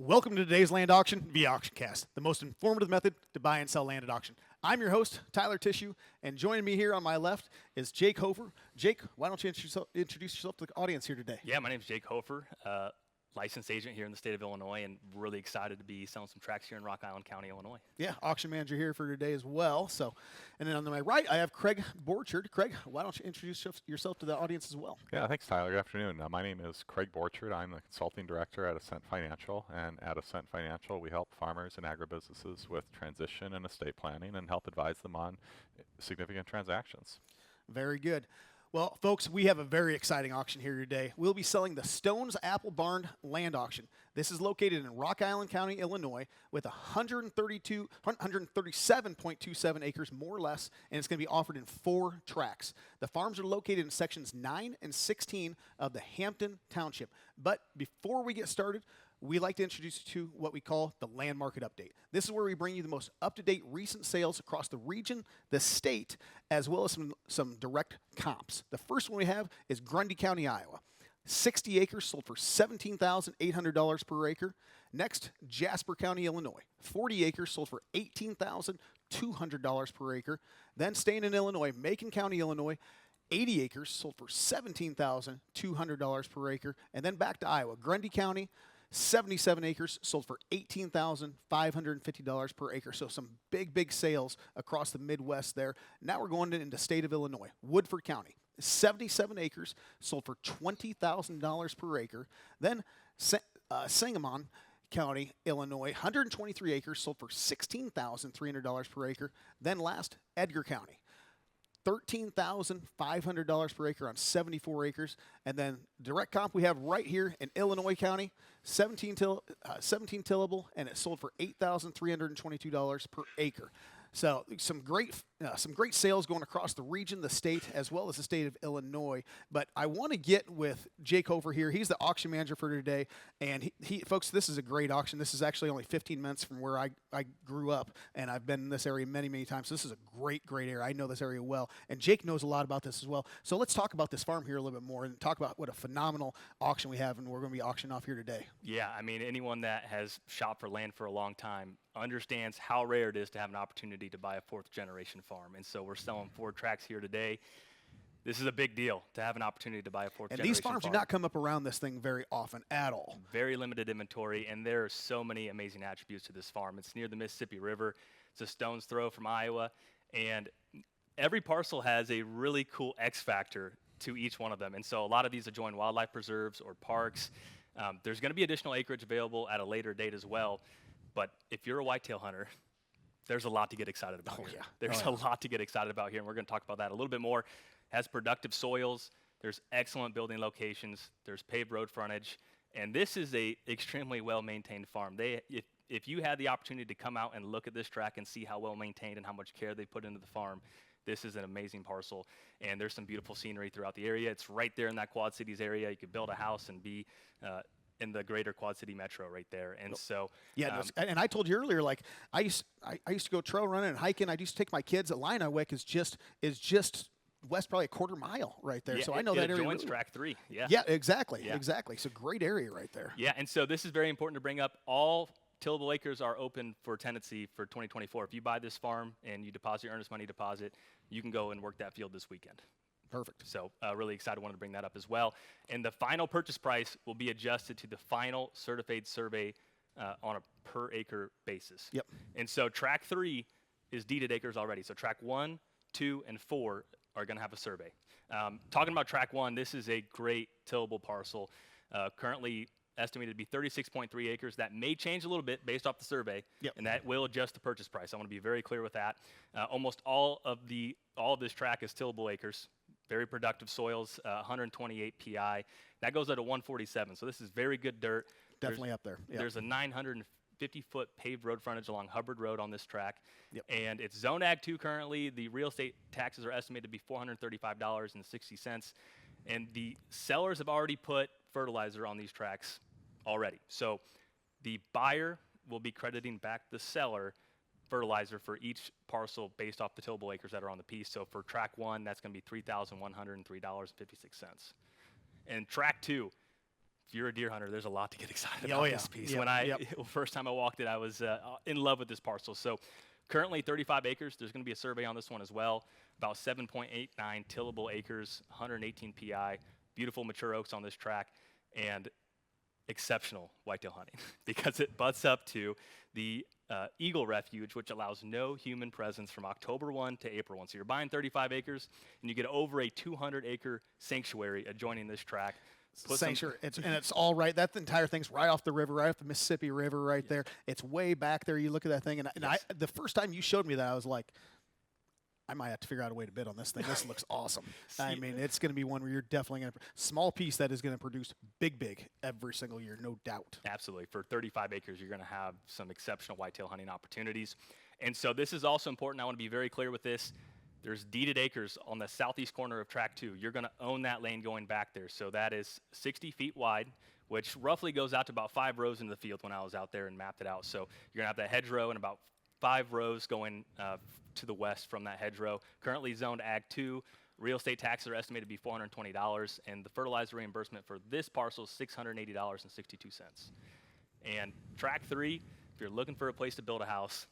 Welcome to today's land auction via AuctionCast, the most informative method to buy and sell land at auction. I'm your host, Tyler Tissue, and joining me here on my left is Jake Hofer. Jake, why don't you introduce yourself to the audience here today? Yeah, my name is Jake Hofer, licensed agent here in the state of Illinois, and really excited to be selling some tracks here in Rock Island County, Illinois. Yeah, auction manager here for today as well. So, and then on my right, I have Craig Borchard. Craig, why don't you introduce yourself to the audience as well? Yeah, thanks, Tyler. Good afternoon. My name is Craig Borchard. I'm the consulting director at Ascent Financial, and at Ascent Financial, we help farmers and agribusinesses with transition and estate planning and help advise them on significant transactions. Very good. Well, folks, we have a very exciting auction here today. We'll be selling the Stones Apple Barn land auction. This is located in Rock Island County, Illinois, with 137.27 acres, more or less, and it's going to be offered in 4 tracks. The farms are located in sections 9 and 16 of the Hampton Township. But before we get started, we like to introduce you to what we call the Land Market Update. This is where we bring you the most up-to-date recent sales across the region, the state, as well as some direct comps. The first one we have is Grundy County, Iowa. 60 acres sold for $17,800 per acre. Next, Jasper County, Illinois. 40 acres sold for $18,200 per acre. Then staying in Illinois, Macon County, Illinois. 80 acres sold for $17,200 per acre. And then back to Iowa, Grundy County. 77 acres sold for $18,550 per acre. So some big sales across the Midwest there. Now we're going into the state of Illinois. Woodford County, 77 acres sold for $20,000 per acre. Then Sangamon County, Illinois, 123 acres sold for $16,300 per acre. Then last, Edgar County. $13,500 per acre on 74 acres. And then direct comp we have right here in Illinois County, 17 tillable, and it sold for $8,322 per acre. So some great sales going across the region, the state, as well as the state of Illinois. But I want to get with Jake over here. He's the auction manager for today. And folks, this is a great auction. This is actually only 15 minutes from where I grew up, and I've been in this area many times. So this is a great area. I know this area well. And Jake knows a lot about this as well. So let's talk about this farm here a little bit more and talk about what a phenomenal auction we have and we're going to be auctioning off here today. Yeah, I mean, anyone that has shopped for land for a long time understands how rare it is to have an opportunity to buy a 4th-generation farm. And so we're selling 4 tracks here today. This is a big deal to have an opportunity to buy a 4th-generation farm. And these farms do not come up around this thing very often at all. Very limited inventory, and there are so many amazing attributes to this farm. It's near the Mississippi River. It's a stone's throw from Iowa, and every parcel has a really cool X factor to each one of them. And so a lot of these adjoin wildlife preserves or parks. There's going to be additional acreage available at a later date as well. But if you're a whitetail hunter, there's a lot to get excited about here. Yeah. There's a lot to get excited about here, and we're going to talk about that a little bit more. Has productive soils. There's excellent building locations. There's paved road frontage. And this is a extremely well-maintained farm. If you had the opportunity to come out and look at this track and see how well-maintained and how much care they put into the farm, this is an amazing parcel. And there's some beautiful scenery throughout the area. It's right there in that Quad Cities area. You could build a house and be in the greater Quad City metro right there. And so yeah, and I told you earlier, like I used to go trail running and hiking. I used to take my kids. Illini Wick is just west, probably a quarter mile right there. Yeah, so I know that area. It joins track 3. Yeah. Yeah, exactly. It's a great area right there. Yeah, and so this is very important to bring up. All tillable acres are open for tenancy for 2024. If you buy this farm and you deposit your earnest money deposit, you can go and work that field this weekend. Perfect. So really excited, wanted to bring that up as well. And the final purchase price will be adjusted to the final certified survey on a per acre basis. Yep. And so track 3 is deeded acres already. So track 1, 2, and 4 are going to have a survey. Talking about track 1, this is a great tillable parcel, currently estimated to be 36.3 acres. That may change a little bit based off the survey, and that will adjust the purchase price. I want to be very clear with that. Almost all of this track is tillable acres. Very productive soils, 128 PI. That goes out to 147. So this is very good dirt. Definitely up there. Yep. There's a 950-foot paved road frontage along Hubbard Road on this track. Yep. And it's Zone Ag 2 currently. The real estate taxes are estimated to be $435.60. And the sellers have already put fertilizer on these tracks already. So the buyer will be crediting back the seller fertilizer for each parcel based off the tillable acres that are on the piece. So for track 1, that's going to be $3,103.56. And track 2, if you're a deer hunter, there's a lot to get excited Oh, about yeah. this piece. Yep, When I yep. first time I walked it, I was in love with this parcel. So currently 35 acres. There's going to be a survey on this one as well. About 7.89 tillable acres, 118 PI, beautiful mature oaks on this track, and exceptional whitetail hunting because it butts up to the Eagle Refuge, which allows no human presence from October 1 to April 1. So you're buying 35 acres, and you get over a 200-acre sanctuary adjoining this track. Sanctuary, it's all right. That entire thing's right off the river, right off the Mississippi River, right there. It's way back there. You look at that thing, and the first time you showed me that, I was like, I might have to figure out a way to bid on this thing. This looks awesome. I mean, it's going to be one where you're definitely going to small piece that is going to produce big every single year, no doubt. Absolutely. For 35 acres, you're going to have some exceptional whitetail hunting opportunities. And so this is also important. I want to be very clear with this. There's deeded acres on the southeast corner of track 2. You're going to own that lane going back there. So that is 60 feet wide, which roughly goes out to about 5 rows into the field when I was out there and mapped it out. So you're going to have that hedgerow and about 5 rows going to the west from that hedgerow. Currently zoned Ag 2. Real estate taxes are estimated to be $420, and the fertilizer reimbursement for this parcel is $680.62. And track 3, if you're looking for a place to build a house,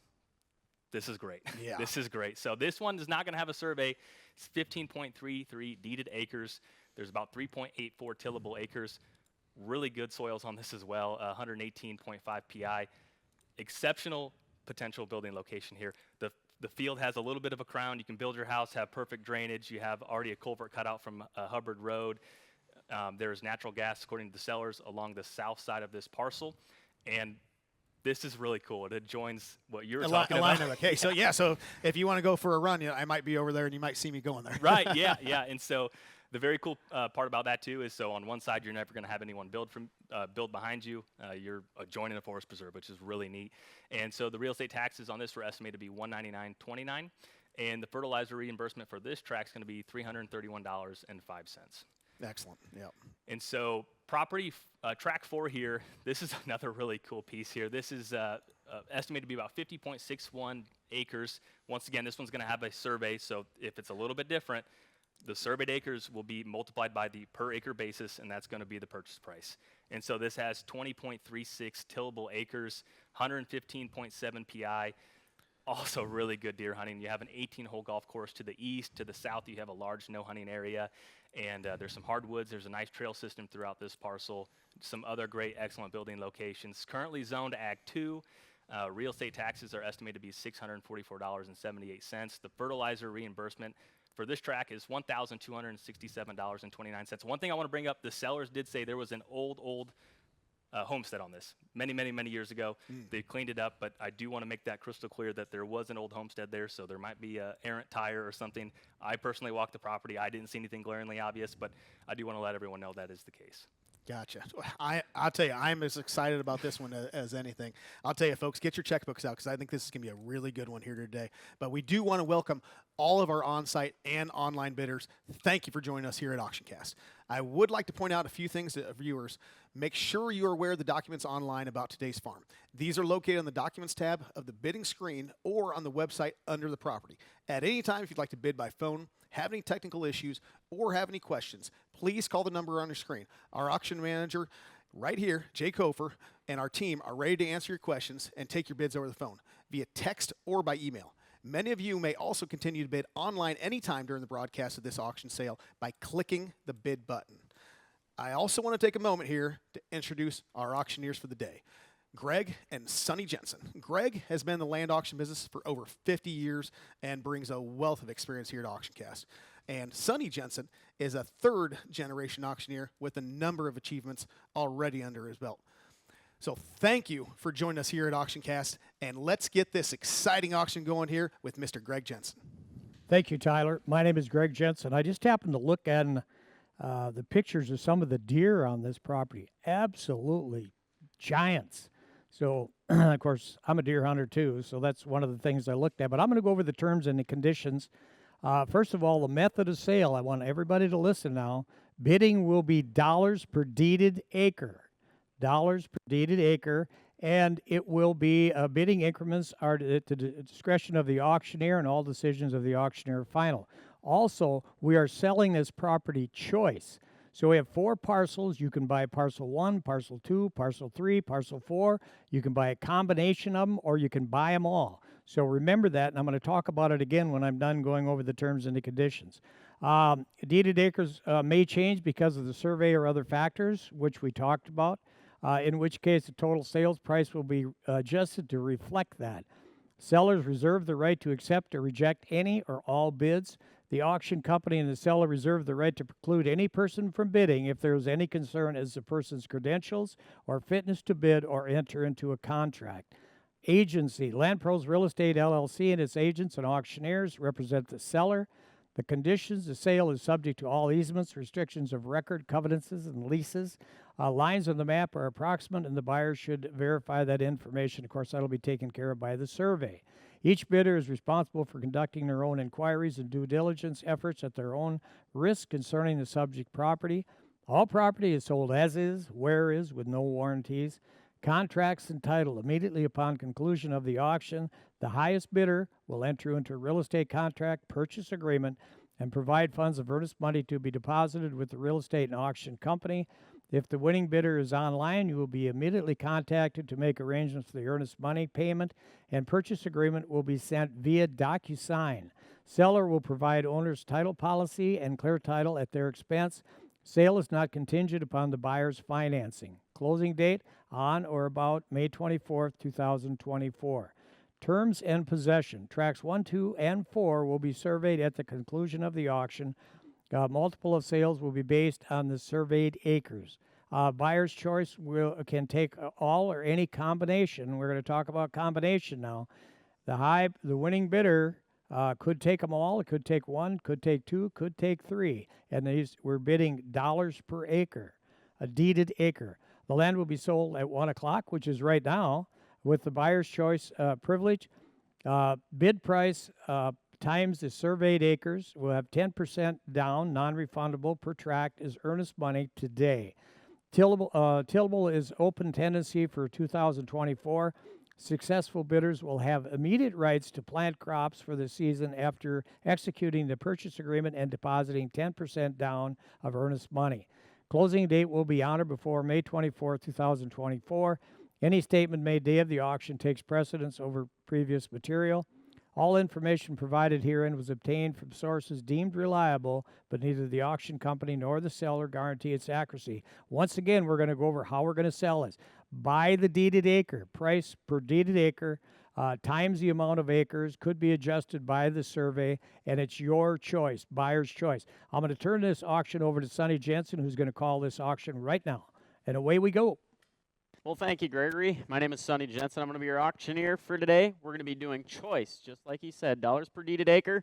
this is great. Yeah. This is great. So this one is not going to have a survey. It's 15.33 deeded acres. There's about 3.84 tillable acres. Really good soils on this as well, 118.5 PI. Exceptional potential building location here. The field has a little bit of a crown. You can build your house, have perfect drainage. You have already a culvert cut out from Hubbard Road. There's natural gas, according to the sellers, along the south side of this parcel. And this is really cool. It adjoins what you were talking about. Okay, so so if you want to go for a run, I might be over there, and you might see me going there. Right, yeah. And so the very cool part about that, too, is so on one side, you're never going to have anyone build behind you. You're adjoining a forest preserve, which is really neat. And so the real estate taxes on this were estimated to be $199.29, and the fertilizer reimbursement for this track is going to be $331.05. Excellent, yeah. And so property, track 4 here, this is another really cool piece here. This is estimated to be about 50.61 acres. Once again, this one's going to have a survey, so if it's a little bit different, the surveyed acres will be multiplied by the per acre basis, and that's going to be the purchase price. And so this has 20.36 tillable acres, 115.7 PI, also really good deer hunting. You have an 18-hole golf course to the east. To the south, you have a large no-hunting area, and there's some hardwoods. There's a nice trail system throughout this parcel, some other great, excellent building locations. Currently zoned Ag 2. Real estate taxes are estimated to be $644.78. The fertilizer reimbursement for this track is $1,267.29. One thing I want to bring up, the sellers did say there was an old homestead on this many years ago. They cleaned it up, but I do want to make that crystal clear that there was an old homestead there, so there might be an errant tire or something. I personally walked the property. I didn't see anything glaringly obvious, but I do want to let everyone know that is the case. Gotcha. I'll tell you, I'm as excited about this one as anything. I'll tell you, folks, get your checkbooks out because I think this is going to be a really good one here today. But we do want to welcome all of our on-site and online bidders. Thank you for joining us here at AuctionCast. I would like to point out a few things to viewers. Make sure you are aware of the documents online about today's farm. These are located on the Documents tab of the bidding screen or on the website under the property. At any time, if you'd like to bid by phone, have any technical issues, or have any questions, please call the number on your screen. Our auction manager right here, Jake Hofer, and our team are ready to answer your questions and take your bids over the phone via text or by email. Many of you may also continue to bid online anytime during the broadcast of this auction sale by clicking the bid button. I also want to take a moment here to introduce our auctioneers for the day, Greg and Sonny Jensen. Greg has been in the land auction business for over 50 years and brings a wealth of experience here at AuctionCast. And Sonny Jensen is a third-generation auctioneer with a number of achievements already under his belt. So thank you for joining us here at AuctionCast, and let's get this exciting auction going here with Mr. Greg Jensen. Thank you, Tyler. My name is Greg Jensen. I just happened to look at the pictures of some of the deer on this property. Absolutely giants. So, of course, I'm a deer hunter too, so that's one of the things I looked at. But I'm going to go over the terms and the conditions. First of all, the method of sale. I want everybody to listen now. Bidding will be dollars per deeded acre. Dollars per deeded acre. And it will be, bidding increments are at the discretion of the auctioneer, and all decisions of the auctioneer are final. Also, we are selling this property choice. So we have 4 parcels. You can buy parcel 1, parcel 2, parcel 3, parcel 4. You can buy a combination of them, or you can buy them all. So remember that, and I'm going to talk about it again when I'm done going over the terms and the conditions. Deeded acres may change because of the survey or other factors, which we talked about, in which case the total sales price will be adjusted to reflect that. Sellers reserve the right to accept or reject any or all bids. The auction company and the seller reserve the right to preclude any person from bidding if there is any concern as to the person's credentials or fitness to bid or enter into a contract. Agency, LandProz Real Estate LLC and its agents and auctioneers represent the seller. The conditions, the sale is subject to all easements, restrictions of record, covenants, and leases. Lines on the map are approximate, and the buyer should verify that information. Of course, that'll be taken care of by the survey. Each bidder is responsible for conducting their own inquiries and due diligence efforts at their own risk concerning the subject property. All property is sold as is, where is, with no warranties. Contracts and title. Immediately upon conclusion of the auction, the highest bidder will enter into a real estate contract purchase agreement and provide funds of earnest money to be deposited with the real estate and auction company. If the winning bidder is online, you will be immediately contacted to make arrangements for the earnest money payment, and purchase agreement will be sent via DocuSign. Seller will provide owner's title policy and clear title at their expense. Sale is not contingent upon the buyer's financing. Closing date on or about May 24th, 2024. Terms and possession. Tracks 1, 2, and 4 will be surveyed at the conclusion of the auction. Multiple of sales will be based on the surveyed acres. Buyer's choice can take all or any combination. We're going to talk about combination now. The winning bidder could take them all. It could take 1, could take 2, could take 3. And we're bidding dollars per acre, a deeded acre. The land will be sold at 1 o'clock, which is right now, with the buyer's choice privilege. Bid price times the surveyed acres. We'll have 10% down, non-refundable per tract is earnest money today. Tillable is open tendency for 2024. Successful bidders will have immediate rights to plant crops for the season after executing the purchase agreement and depositing 10% down of earnest money. Closing date will be on or before May 24, 2024. Any statement made day of the auction takes precedence over previous material. All information provided herein was obtained from sources deemed reliable, but neither the auction company nor the seller guarantee its accuracy. Once again, we're going to go over how we're going to sell this. Buy the deeded acre. Price per deeded acre times the amount of acres could be adjusted by the survey, and it's your choice, buyer's choice. I'm going to turn this auction over to Sonny Jensen, who's going to call this auction right now. And away we go. Well, thank you, Gregory. My name is Sonny Jensen. I'm going to be your auctioneer for today. We're going to be doing choice, just like he said, dollars per deeded acre.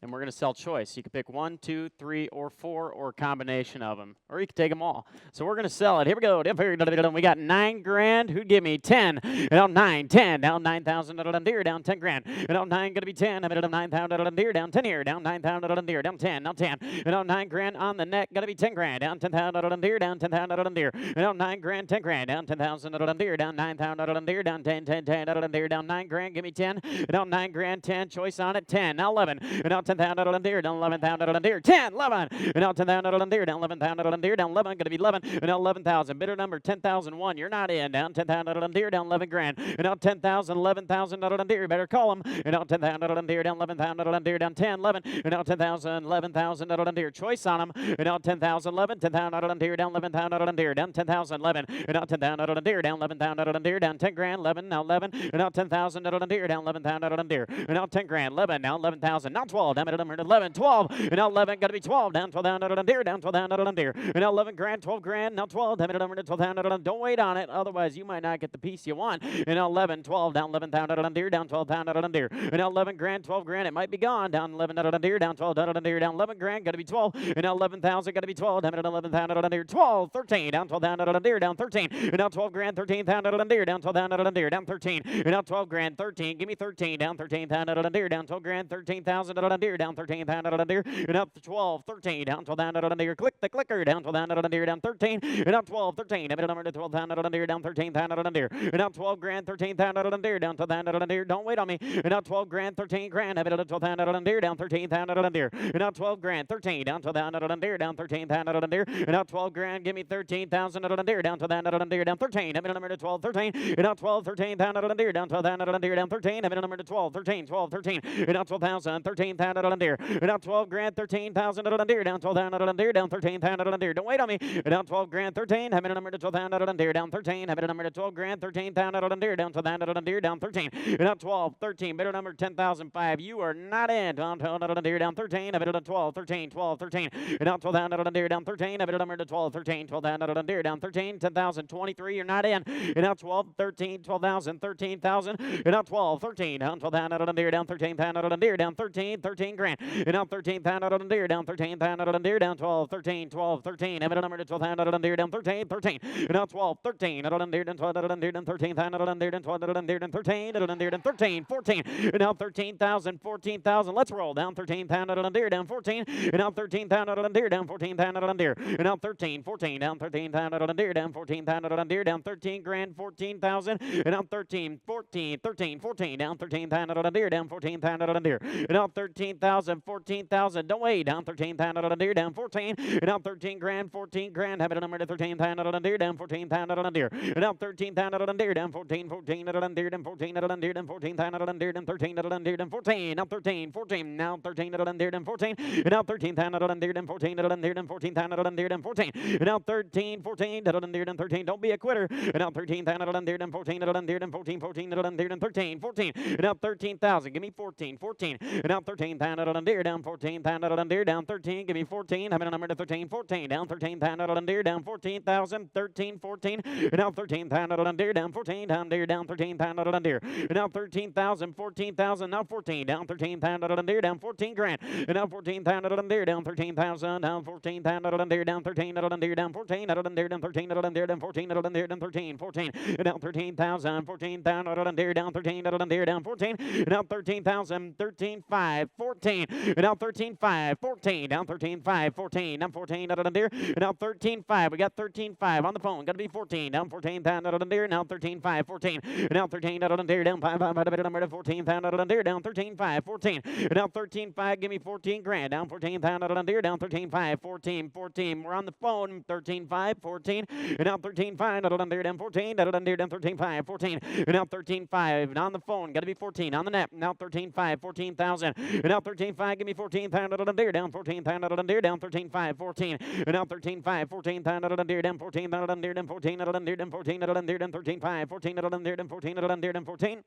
And we're going to sell choice. You can pick 1, 2, 3, or 4, or a combination of them. Or you can take them all. So we're going to sell it. Here we go. We got $9,000. Who'd give me 10? Down 9, 10. Down 9,000. Deer. Down 10 grand. Down 9 going to be 10. Down 9,000. Deer. Down 10 here. Down 9,000. Deer. Down 10. Down 10. Down 9 grand on the net. Going to be 10 grand. Down 10,000. Deer. Down 10,000. Deer. Down 9 grand. 10 grand. Down 10,000. Deer. Down 9,000. Deer. Down 10. Deer. Down 9 grand. Give me 10. Down 9 grand. 10. Choice on it. 10. Now 11. Down 10,000 deer, down 11,000 deer, 10, 11, down 10,000 deer, down 11,000 deer, down 11, going to be 11, down 11,000. Bidder number 10,001, you're not in. Down 10,000 deer, down 11 grand, down 10,000, 11,000 deer, better call them. Down 10,000 deer, down 11,000 deer, down 10, 11, down 10,000, 11,000 deer. Choice on them. Down 10,000, 11, 10,000 deer, down 11,000 deer, down 10,000, 11, down 10,000 deer, down 11,000 deer, down 10 grand, 11, now 11, down 10,000 deer, down 11,000 deer, down 10 grand, 11, now 11,000, now 12, down 11, 12, and now 11, got to be 12, down 12,000 deer, down 12,000 deer, and now 11 grand, 12 grand, now 12, down 12,000, don't wait on it, otherwise you might not get the piece you want, and now 11, 12, down 11,000 deer, down 12,000 deer, and now 11 grand, 12 grand, it might be gone, down 11,000 deer, down 12,000 deer, down 11 grand, got to be 12, and now 11,000, got to be 12, down 11,000 deer, 12, 13, down 12,000 deer, down 13, and now 12 grand, 13,000 deer, down 12,000 deer, down 13, and now 12 grand, 13, give me 13, down 13,000 deer, down 12 grand, 13,000 deer, deer, down 13, down to the deer, and up to 12, 13, down to down to the deer, click the clicker, down to down to the deer, down 13, and up 12, 13, middle number to 12, down to the deer, down 13, down to the deer, and up 12 grand, 13, down to the deer, down to down to the deer, don't wait on me, and up 12 grand, 13 grand, middle to 12, down to the deer, down 13, down to the deer, and up 12 grand, 13, down to down to the deer, down 13, down to the deer, and up 12 grand, give me 13,000 to the deer, down to down to the deer, down 13, middle number to 12, 13, and up 12, 13, down to the deer, down to down to the deer, down 13, middle number to 12, 13, 12, 13, and up 12,000, 13, down to the deer, and up 12 grand, 13,000 to the deer, down 12, down to the deer, down 13, down to the deer, don't wait on me, and up 12 grand, 13, middle number to 12, down to the deer, down 13, middle number to 12 grand, 13, down to the deer, down to down to the deer, down 13, and up 12, 13, middle number 10,005, you are not in, down to the deer, down 13, middle to 12, 13, 12, 13, and up 12, down to the deer, down 13, middle number to 12, 13, 12, down to the deer, down 13, 10,023, you're not in, and up 12, 13, 12,000, 13,000, and up 12, 13, down 12, down to the deer, down 13, down to the deer, down 13, 13 grand, and up 13, down to the deer, down 13, down to the deer, down 12, 13, 12, 13, middle number to 12, down to the deer, down 13, 13, and up 12, 13, down to the deer, down 12, down to the deer, down 13, down to the deer, down 12, down to the deer, down 13, down to the deer, down 13, 14, and now 13,000, 14,000, let's roll, down 13, down to the deer, down 14, and now 13, down to the deer, down 14, down to the deer, and now 13, 14, down 13, down to the deer, down 14, down to the deer, down 13 grand, 14,000, and now 13, 14, 13, 14, down 13, down to the deer, down 14, down to the deer, and now 13,000, 14,000, don't wait, down 13, down to the deer, down 14, and now 13 grand, 14 grand, have it a number to 13, down to the deer, down 14, down to the deer, and now 13, down to the deer, down 14, 14, to the deer, down 14, to the deer, down 14, down to the deer, down 13, to the deer, down 14, now 13, 14, now 13, to the deer, down 14, and now 13, down to the deer, down 14, to the deer, down 14, down to the deer, down 14, and now 13, 14, to the deer, down 13, don't be a quitter, and now 13, down to the deer, down 14, to the deer, down 14, 14, to the deer, down 13, 14, and now 13,000, give me 14, 14, and now 13, down to the deer, down 14, down to the deer, down 13, give me 14, having a number to 13, 14, down 13, down to the deer, down 14,000, 13, 14, and now 13, down to the deer, down 14, down deer, down 13, down to the deer, and now 13,000, 14,000, now 14, down 13, down to the deer, down 14 grand, and now 14, down to the deer, down 13,000, down 14, down to the deer, down 13, to the deer, down 14, to the deer, down 13, to the deer, down 14, to the deer, down 13, 14, and now 13,000, 14, down to the deer, down 13, to the deer, down 14, and now 13,000, 13, 5, 14, and now 13, 5, 14, down 13, 5, 14, now 14, to the deer, and now 13, 5, we got 13, 5 on the phone, got to be 14, down 14, down to the deer, now 13, 5, 14, and now 13, to the deer, down 5, 5, number to 14, down to the deer, down 13, 5, 14, and now 13, 5, give me 14 grand, down 14, down to the deer, down 13, 5, 14, 14, we're on the phone, 13, 5, 14, and now 13, 5, to the deer, down 14, to the deer, down 13, 5, 14, and now 13, 5, on the phone, got to be 14, on the net, now 13, 5, 14,000, and now 13, 5, give me 14, down to the deer, down 14, down to the deer, down 13, 5, 14, and now 13, 5, 14, down to the deer, down 14, down to the deer, down 14, to the deer, down 14, to the deer, down 13, 5, 14, to the deer, down 14, to the deer, down 14.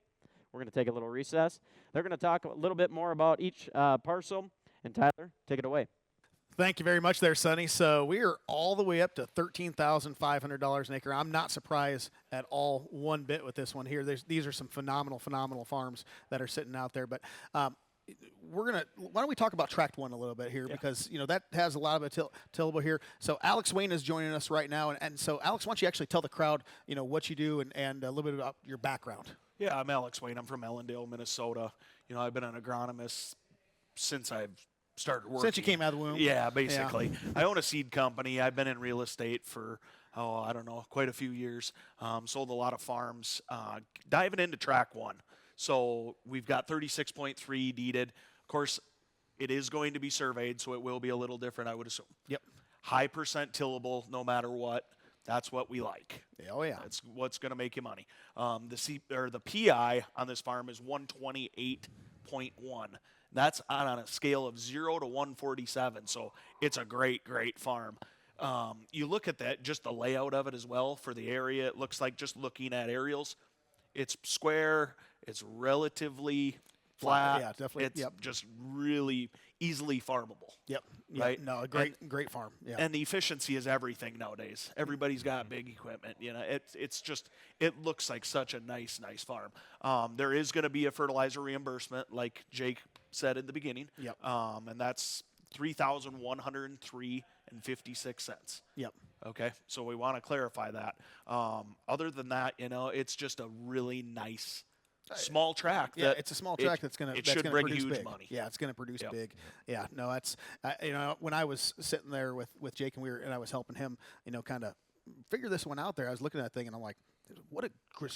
We're going to take a little recess. They're going to talk a little bit more about each parcel. And Tyler, take it away. Thank you very much there, Sonny. So we are all the way up to $13,500 an acre. I'm not surprised at all one bit with this one here. These are some phenomenal farms that are sitting out there. But why don't we talk about Tract 1 a little bit here, because that has a lot of tillable here. So Alex Wayne is joining us right now, and so Alex, why don't you actually tell the crowd what you do and a little bit about your background. Yeah, I'm Alex Wayne. I'm from Ellendale, Minnesota. I've been an agronomist since I've started working. Since you came out of the womb. Yeah, basically. Yeah. I own a seed company. I've been in real estate for, I don't know, quite a few years. Sold a lot of farms. Diving into Tract 1. So we've got 36.3 deeded. Of course, it is going to be surveyed, so it will be a little different, I would assume. Yep. High percent tillable, no matter what. That's what we like. Oh, yeah. That's what's going to make you money. The PI on this farm is 128.1. That's on a scale of 0 to 147, so it's a great, great farm. You look at that, just the layout of it as well for the area. It looks like, just looking at aerials, it's square. It's relatively flat. Yeah, definitely. It's just really easily farmable. Yep. Right. No, a great farm. Yeah. And the efficiency is everything nowadays. Everybody's got big equipment. It looks like such a nice farm. There is going to be a fertilizer reimbursement, like Jake said in the beginning. Yep. And that's $3,103.56. Yep. Okay. So we want to clarify that. Other than that, it's just a really nice small track. Yeah, it's a small track that's going to should bring produce huge big. money. Yeah, it's going to produce Yep. big. Yeah, no, that's when I was sitting there with Jake and I was helping him, kind of figure this one out there. I was looking at that thing and I'm like, what a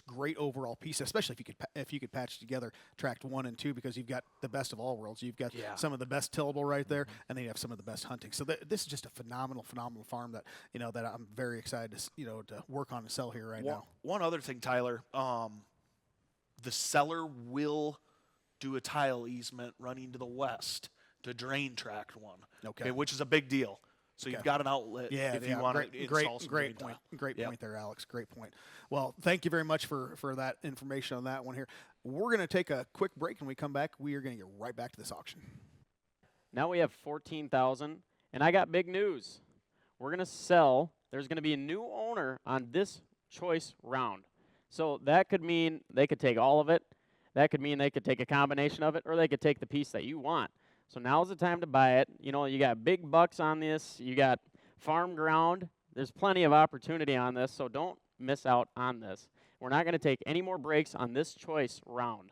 great overall piece, especially if you could patch together track 1 and 2, because you've got the best of all worlds. You've got some of the best tillable right there, and then you have some of the best hunting. So this is just a phenomenal farm that that I'm very excited to work on and sell here right now. One other thing, Tyler, the seller will do a tile easement running to the west to drain track 1. Okay, which is a big deal. So you've got an outlet if you want to install some great drain point. tile. Great point there, Alex. Great point. Well, thank you very much for that information on that one here. We're going to take a quick break, and when we come back, we are going to get right back to this auction. Now we have 14,000, and I got big news. We're going to sell. There's going to be a new owner on this choice round. So that could mean they could take all of it. That could mean they could take a combination of it, or they could take the piece that you want. So now's the time to buy it. You got big bucks on this. You got farm ground. There's plenty of opportunity on this, so don't miss out on this. We're not going to take any more breaks on this choice round.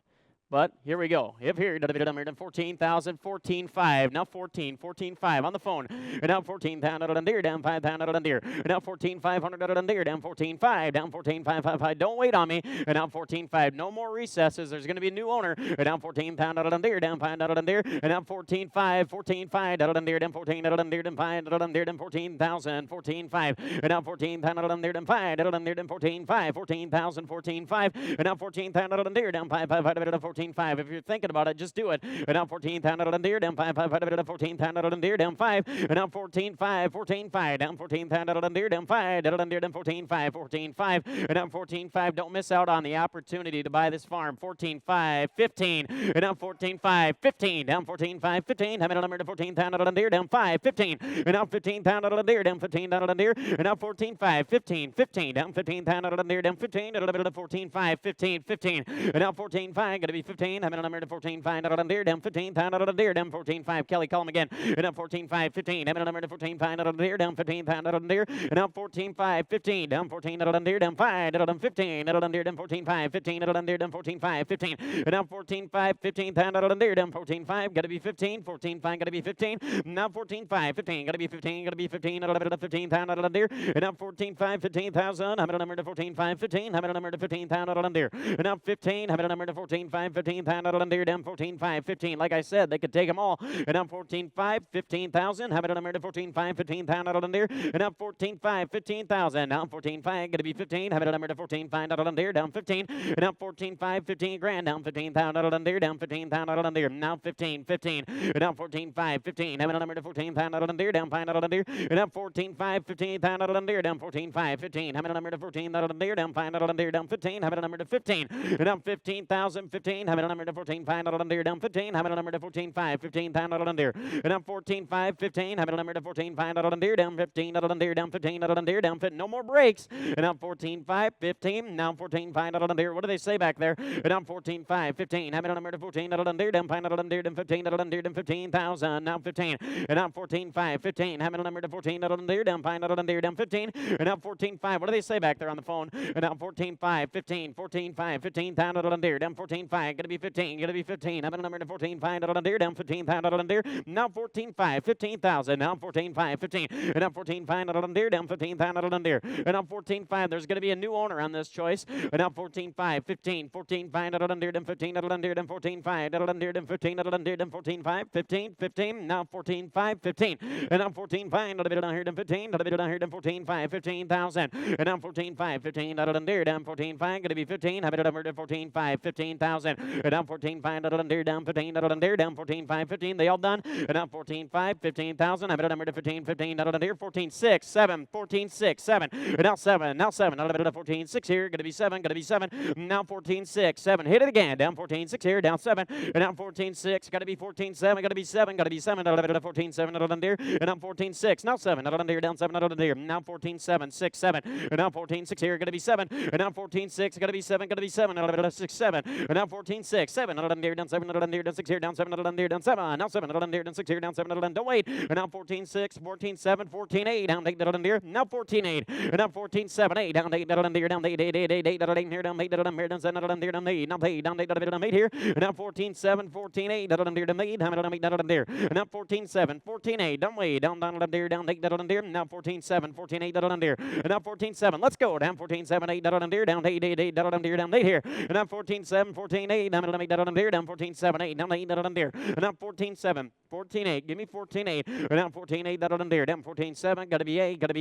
But here we go. If here, 14,000, 14,500. Now 14,500 on the phone. And now 14,000 deer, down 5,000 deer. And now 14,500 deer, down 14,500, down 14,555. Don't wait on me. And now 14,500. No more recesses. There's going to be a new owner. And now 14,000 deer, down 5,000 deer. And now 14,500, 14,500 deer, down 14,000 deer, down 5,000 deer, down 14,000, 14,500. And now 14,000 deer, down 5,000 deer, down 14,500, 14,000, 14,500. And now 14,000 deer, down 5,500, 14,500. If you're thinking about it, just do it. And now 14,000 deer, down 5,500, 14,000 deer, down 5. And now 14,500, 14,500, down 14,000 deer, down 5,000 deer, down 14,500, 14,500. And now 14,500. Don't miss out on the opportunity to buy this farm. 14,500, 15. And now 14,500, 15. Down 14,500, 15. Having a number to 14,000 deer, down 5, 15. And now 15,000 deer, down 15,000 deer. And now 14,500, 15, 15. Down 15,000 deer, down 15. And a little bit of 14,500, 15, 15. And now 14,500, going to be 15. I'm in a number to 14,500 deer, down 15,000 deer, down 14,500. Kelly, call him again. And now 14,500, 15. I'm in a number to 14,500 deer, down 15,000 deer. And now 14,500, 15. Down 14,000 deer, down 5. Down 15. Deer, down 14,500. 15. Deer, down 14,500. 15. And now 14,500, 15,000 deer, down 14,500. Got to be 15. 14,500, got to be 15. Now 14,500, 15. Got to be 15. Got to be 15. 15,000 deer. And now 14,500, 15,000. I'm in a number to 14,500. 15. I'm in a number to 15,000 deer. And now 15. I'm in a number to 14,500. 15,000 deer, down 14,500. 15. Like I said, they could take them all. And now 14,500, 15,000. Have it on a number to 14,500. 15,000 deer. And now 14,500, 15,000. Now 14,500, going to be 15. Have it on a number to 14,500 deer, down 15. And now 14,500, 15 grand, down 15,000 deer, down 15,000 deer. Now 15, 15. And now 14,500, 15. Have it on a number to 14,000 deer, down 5,000 deer. And now 14,500, 15,000 deer, down 14,500. 15. Have it on a number to 14,000 deer, down 5,000 deer, down 15. Have it on a number to 15. And now 15,000, 15. Have it on a number to 14,500 deer, down 15. Have it on a number to 14,500. 15,000 deer. And now 14,500, 15. Have it on a number to 14,500 deer, down 15,000 deer, down 15,000 deer, down 15. No more breaks. And now 14,500, 15. Now 14,500 deer. What do they say back there? And now 14,500, 15. Have it on a number to 14,000 deer, down 5,000 deer, down 15,000 deer, down 15,000. Now 15. And now 14,500, 15. Have it on a number to 14,000 deer, down 5,000 deer, down 15. And now 14,500. What do they say back there on the phone? And now 14,500, 15. 14,500, 15,000 deer, down 14,500. Going to be 15. Going to be 15. Have it on a number to 14,500 deer, down 15,000 deer. Now 14,500, 15,000. Now 14,500, 15. And now 14,500 deer, down 15,000 deer. And now 14,500. There's going to be a new owner on this choice. And now 14,500, 15. 14,500 deer, down 15,000 deer, down 14,500 deer, down 15,000 deer, down 14,500, 15, 15. Now 14,500, 15. And now 14,500 down here, down 15. Down here, down 14,500, 15,000. And now 14,500, 15,000 deer, down 14,500. Going to be 15. Have it over to 14,500, 15,000. And now 14,500 deer, down 15,000 deer, down 14,500, 15. They all done. And now 14,500, 15,000. Have it over to 15, 15,000 deer, 14,600, 7, 14,600, 7. And now 7, now 7. Out of it, 14,600 here. Going to be 7, going to be 7. Now 14,600, 7. Hit it again. Down 14,600 here, down 7. And now 14,600. Got to be 14,700. Got to be 7. Got to be 7. Out of it, 14,700 deer. And now 14,600. Now 7. Out of deer, down 7. Out of deer. Now 14,700, 6, 7. And now 14,600 here. Going to be 7. And now 14,600. Got to be 7. Got to be 7. Out of it, 6, 7. And now 14,600. 14-6, 7 out of there, down 7 out of there, down 6 here, down 7 out of there, down 7, now 7 out of there, down 6 here, down 7 out of there, don't wait, and now 14-6, 14-7, 14-8, down 8 out of there, now 14-8, and now 14-7, 8, down 8 out of there, down 8, 8, 8, 8, 8 out of here, down 8 out of there, down 7 out of there, down 8, now 8, down 8 out of there, down 8 here, and now 14-7, 14-8 out of there, down 8, down 8 out of there, and now 14-7, 14-8, down way, down out of there, down 8 out of there, now 14-7, 14-8 out of there, and now 14-7, let's go, down 14-7, 8 out of there, down 8, 8, 8 out of there, down 8 here, and now 14-7, 14-8, down 8 out of there, down 14-7, 8, down 8 out of there, and now 14-7, 14-8, give me 14-8, and now 14-8 out of there, down 14-7, gotta be 8, out of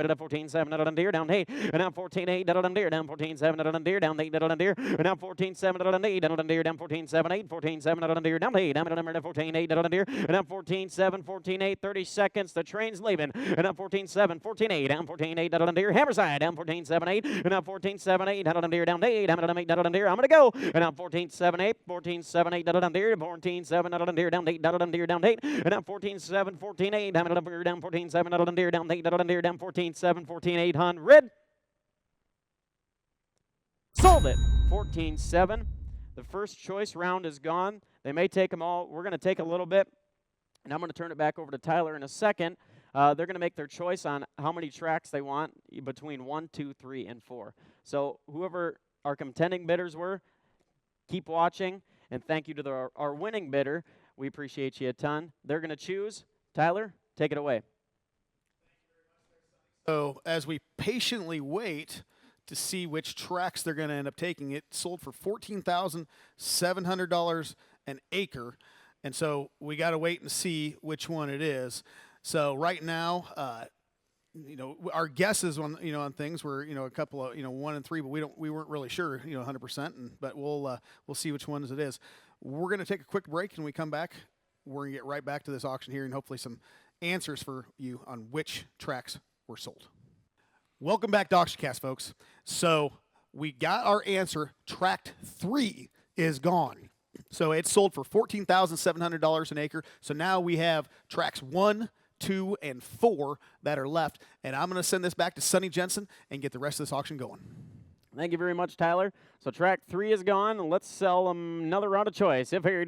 there, 14-7 out of there, down 8, and now 14-8 out of there, down 14-7 out of there, down 8 out of there, and now 14-7 out of 8 out of there, down 14-7, 8, 14-7 out of there, down 8, down out of there, 14-8 out of there, and now 14-7, 14-8, 30 seconds, the train's leaving, and now 14-7, 14-8, down 14-8 out of there, hammer side, down 14-7, 8, and now 14-7, 8 out of there, down 8, down out of 8 out of there, I'm gonna go, and now 14-7, 8, 14-7, 8 out of there, 14-7 out of there, down 8 out of there, down 8, and now 14-7, 14-8, down out of there, down 14-7 out of there, down 8 out of there, down 14-7, 14-800. Sold it. 14-7. The first choice round is gone. They may take them all. We're going to take a little bit, and I'm going to turn it back over to Tyler in a second. They're going to make their choice on how many tracks they want between 1, 2, 3, and 4. So whoever our contending bidders were, keep watching, and thank you to our winning bidder. We appreciate you a ton. They're going to choose. Tyler, take it away. So as we patiently wait to see which tracks they're going to end up taking, it sold for $14,700 an acre. And so we got to wait and see which one it is. So right now, our guesses on on things were a couple of 1 and 3, but we weren't really sure 100%. But we'll see which ones it is. We're going to take a quick break, and we come back. We're going to get right back to this auction here, and hopefully some answers for you on which tracks were sold. Welcome back to AuctionCast, folks. So we got our answer. Tract 3 is gone. So it sold for $14,700 an acre. So now we have tracks 1, 2, and 4 that are left. And I'm going to send this back to Sonny Jensen and get the rest of this auction going. Thank you very much, Tyler. So track 3 is gone. Let's sell them another round of choice. If here,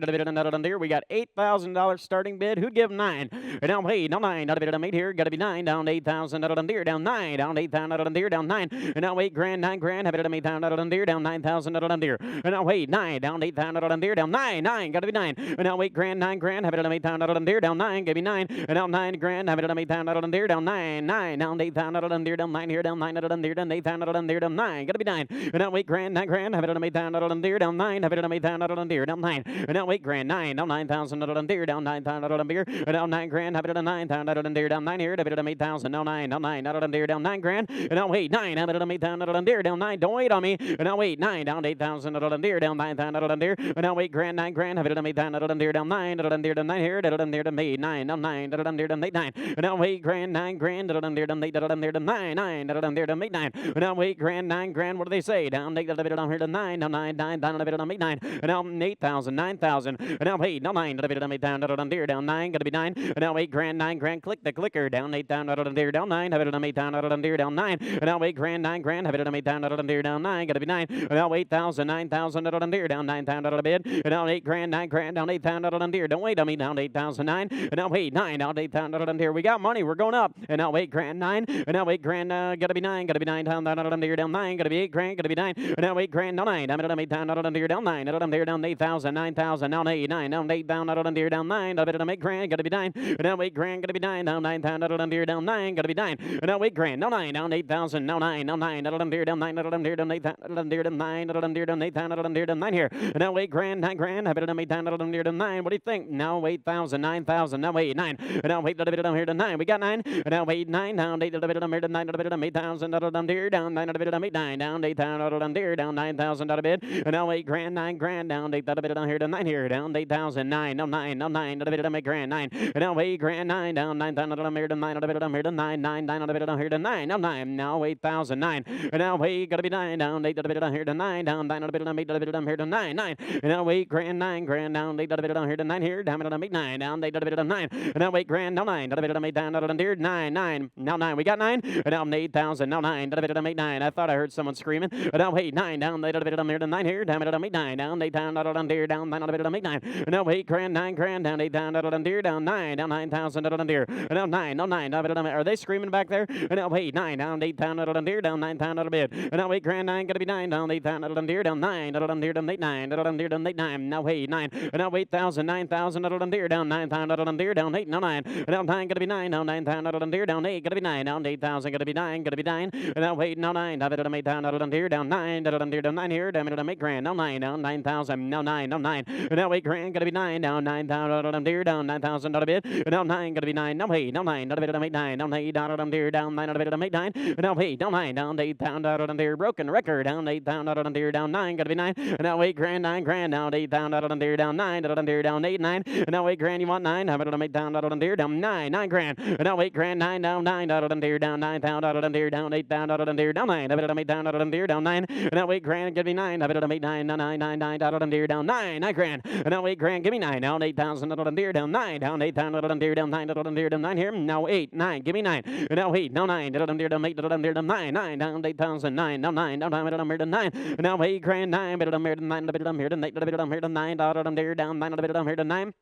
we got $8,000 starting bid. Who'd give 9? And now, hey, no 9. Out of it, 8 here. Got to be 9. Down 8,000. Out of there. Down 9. Down 8,000. Out of there. Down 9. And now 8 grand. 9 grand. Have it at 8,000. Out of there. Down 9,000. Out of there. And now hey, 9. Down 8,000. Out of there. Down 9. 9. Got to be 9. And now 8 grand. 9 grand. Have it at 8,000. Out of there. Down 9. Give me 9. And now 9 grand. Have it at 8,000. Out of there. Down 9. 9. Down 8,000. Out of there. Down 9 here. Down 9. Out of there. Down 8,000. Out of there. Down 9. Got to be 9. And now 8 grand. 9 grand. Have it at 8,000. Out of there, down 9, have it at 8,000 out of there, down 9, and now 8 grand, 9, down 9,000 out of there, down 9,000 out of there, and now 9 grand, have it at 9,000 out of there, down 9 here, have it at 8,000, now 9 out of there, down 9 grand, and now 8, 9, have it at 8,000 out of there, down 9, don't wait on me, and now 8, 9, down 8,000 out of there, down 9,000 out of there, and now 8 grand, 9 grand, have it at 8,000 out of there, down 9 out of there, down 9 here, out of there, down 8, 9, down 9 out of there, down 8, 9, and now 8 grand, 9 grand, out of there, down 8 out of there, down 9, 9 out of there, down 8, 9, and now 8 grand, 9 grand, what do they say? Down 8 out of there, down here, down 9, down 9, 9, down out of there, down 8, 9, and now 8,000, 9,000, and now 8, now 9, out of there, down 8,000, out of there, down 9, gotta be 9, and now 8 grand, 9 grand, click the clicker, down 8,000, out of there, down 9, have it down 8,000, out of there, down 9, and now 8 grand, 9 grand, have it down 8,000, out of there, down 9, gotta be 9, and now 8,000, 9,000, out of there, down 9,000, out of the bid, and now 8 grand, 9 grand, down 8,000, out of there, don't wait on me, down 8,000, 9, and now 8, 9, down 8,000, out of there, we got money, we're going up, and now 8 grand, 9, and now 8 grand, gotta be 9, down, out of there, down 9, gotta be 8 grand, gotta be 9, and now 8 grand, now 9, down 8,000, out of there, down 9, out of there, down 8,000, 9,000, now 8, 9, down 8, down, out of there, down 9, out of there, 8 grand, gotta be 9, and now 8 grand, gotta be 9, down 9,000, out of there, down 9, gotta be 9, and now 8 grand, now 9, down 8,000, now 9, now 9, out of there, down 9, out of there, down 8,000, out of there, down 9, out of there, down 8,000, out of there, down 9 here, and now 8 grand, 9 grand, have it down 8,000, out of there, down 9, what do you think? Now 8,000, 9,000, now 8, 9, and now 8, down here, down 9, we got 9, and now 8, 9, down 8, down here, down 9, out of there, down 8,000, out of there, down 9, out of there, down 8, 9, down 8,000, out of there, down 9,000, out of bid, and now 8 grand, 9 grand, down 8, down here, down 9 here, down 8,000, 9, now 9, now 9, out of there, down 8 grand, 9, and now 8 grand, 9, down 9,000, out of here, down 9, out of there, down here, down 9, 9, 9, out of there, down here, down 9, now 9, now 8,000, 9, and now 8, gotta be 9, down 8, out of there, down here, down 9, down 9, out of there, down 8, out of there, down here, down 9, 9, and now 8 grand, 9 grand, down 8, out of there, down here, down 9 here, down 8, 9, down 8, out of there, down 9, and now 8 grand, now 9, out of there, down 8, down out of there, 9, 9, now 9, we got 9, and now 8,000, now 9, out of there, down 8, 9, I thought I heard someone scream. screaming. Now 8, 9 down, they did them there to 9 here, down it 8, 9 down, 8 down, down deer down, 9 8 9. Now 8 grand, 9 grand down, 8 down, down deer down 9, down 9,000 down deer. Now 9, no 9, are they screaming back there? Now 8, 9 down, 8 down, down deer down 9,000 down a bit. Now 8 grand, 9 gonna be 9 down, 8 down, down deer down 9, down deer down 8 9, down deer down 8 9. Now 8 9. Now 8,000, 9,000 down deer down 9,000 down deer down 8 now 9. Now 9 gonna be 9 now 9,000 down deer down 8 gonna be 9 now 8,000 gonna be 9 gonna be 9. Now 8 now 9 down 8 down down deer down 9 down deer down 9 here down 8 grand now 9 now 9,000 now 9 now 9. Now 8 grand gonna be 9 now 9,000 down deer down 9,000 down a bit. Now 9 gonna be 9 now 8 now 9 down 8 9 now 8 down deer down 9 down 8 9. Now 8 now 9 down 8,000 down deer broken record down 8,000 down deer down 9 gonna be 9. Now 8 grand 9 grand now 8,000 down deer down 9 down deer down 8 9. Now 8 grand you want 9 how about 8 down deer down 9 grand. Now 8 grand 9 down 9 down deer down 9,000 down deer down 8 down deer down 9 how about 8 down deer down 9. Now 8 grand give me 9 how about 8 9 9 9 9 down deer down 9 grand. Now 8 grand give me 9 now 8,000 down deer down 9 down 8,000 down deer down 9 down deer down 9 here. Now 8 9 give me 9. Now 8 now 9 down deer down 8 down deer down 9 9 down 8,000 9 now 9 down down deer down 9. Now 8 grand 9 down deer down 9 down here to 8 down here to 9 down deer down 9 down here to 9.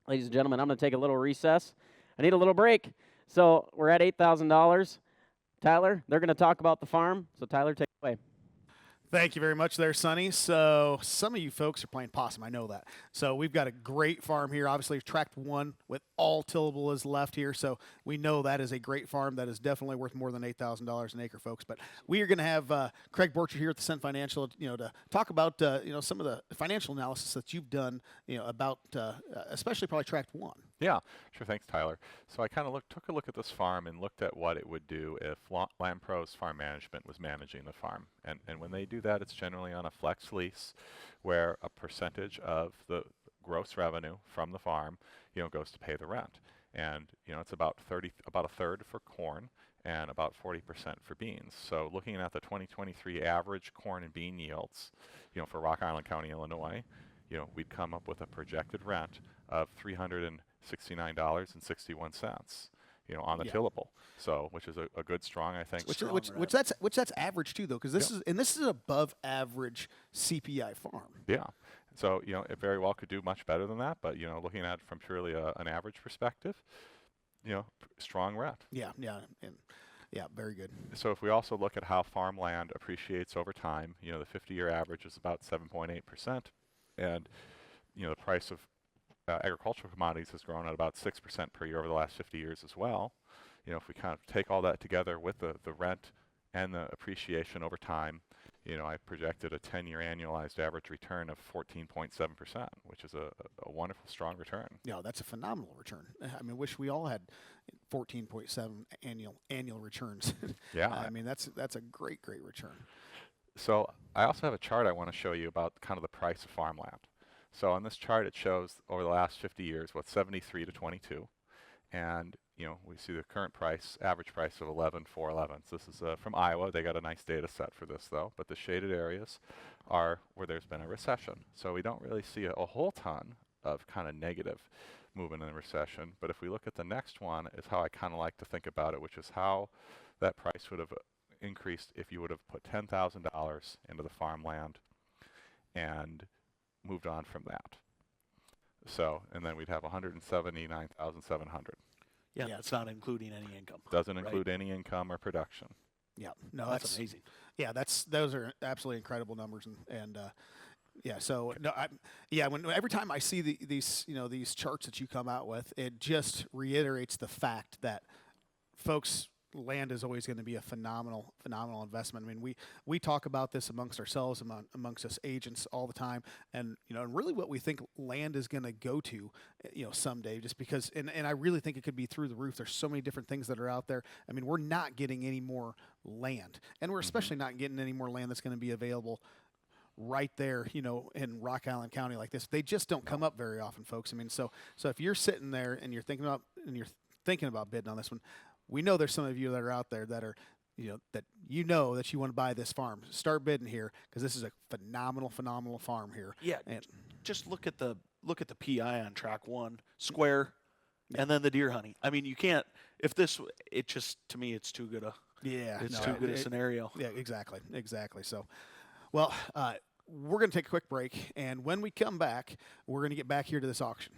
Ladies and gentlemen, I'm going to take a little recess. I need a little break. So we're at $8,000. Tyler, they're going to talk about the farm. So Tyler, take it away. Thank you very much there, Sonny. So some of you folks are playing possum. I know that. So we've got a great farm here. Obviously, tract 1 with all tillable is left here. So we know that is a great farm that is definitely worth more than $8,000 an acre, folks. But we are going to have Craig Borchert here at the Cent Financial, to talk about, some of the financial analysis that you've done, about especially probably tract 1. Yeah, sure. Thanks, Tyler. So I kind of took a look at this farm and looked at what it would do if LandProz Farm Management was managing the farm. And when they do that, it's generally on a flex lease where a percentage of the gross revenue from the farm, goes to pay the rent. And, it's about a third for corn and about 40% for beans. So looking at the 2023 average corn and bean yields, for Rock Island County, Illinois, we'd come up with a projected rent of $369.61, on the tillable. So, which is a good, strong, I think. Which that's average too, though, because this is above average CPI farm. Yeah. So, it very well could do much better than that, but looking at it from purely an average perspective, strong rent. Yeah, very good. So if we also look at how farmland appreciates over time, the 50-year average is about 7.8%, and the price of agricultural commodities has grown at about 6% per year over the last 50 years as well. If we kind of take all that together with the rent and the appreciation over time, I projected a 10-year annualized average return of 14.7%, which is a wonderful, strong return. Yeah, that's a phenomenal return. I mean, wish we all had 14.7 annual returns. Yeah. I mean, that's a great return. So I also have a chart I want to show you about kind of the price of farmland. So on this chart, it shows over the last 50 years, what's 73 to 22. And, we see the current price, average price of 11,411. So this is from Iowa. They got a nice data set for this, though. But the shaded areas are where there's been a recession. So we don't really see a whole ton of kind of negative movement in the recession. But if we look at the next one, is how I kind of like to think about it, which is how that price would have increased if you would have put $10,000 into the farmland and moved on from that. So, and then we'd have 179,700. Yeah, that's not including any income. Doesn't include any income or production. Yeah, no, That's amazing. Yeah, those are absolutely incredible numbers, and yeah. So no, every time I see these charts that you come out with, it just reiterates the fact that, folks, land is always going to be a phenomenal investment. I mean, we talk about this amongst ourselves, amongst us agents all the time, and really what we think land is going to go to, someday, just because, and I really think it could be through the roof. There's so many different things that are out there. I mean, we're not getting any more land, and we're especially not getting any more land that's going to be available right there, in Rock Island County like this. They just don't come up very often, folks. I mean, so if you're sitting there and you're thinking about bidding on this one, we know there's some of you that are out there that are, that you want to buy this farm. Start bidding here, because this is a phenomenal farm here. Yeah, and just look at the PI on track 1, square, and then the deer hunting. I mean, you can't. To me, it's too good Yeah, It's no, too good a scenario. Yeah, exactly. So, well, we're going to take a quick break, and when we come back, we're going to get back here to this auction.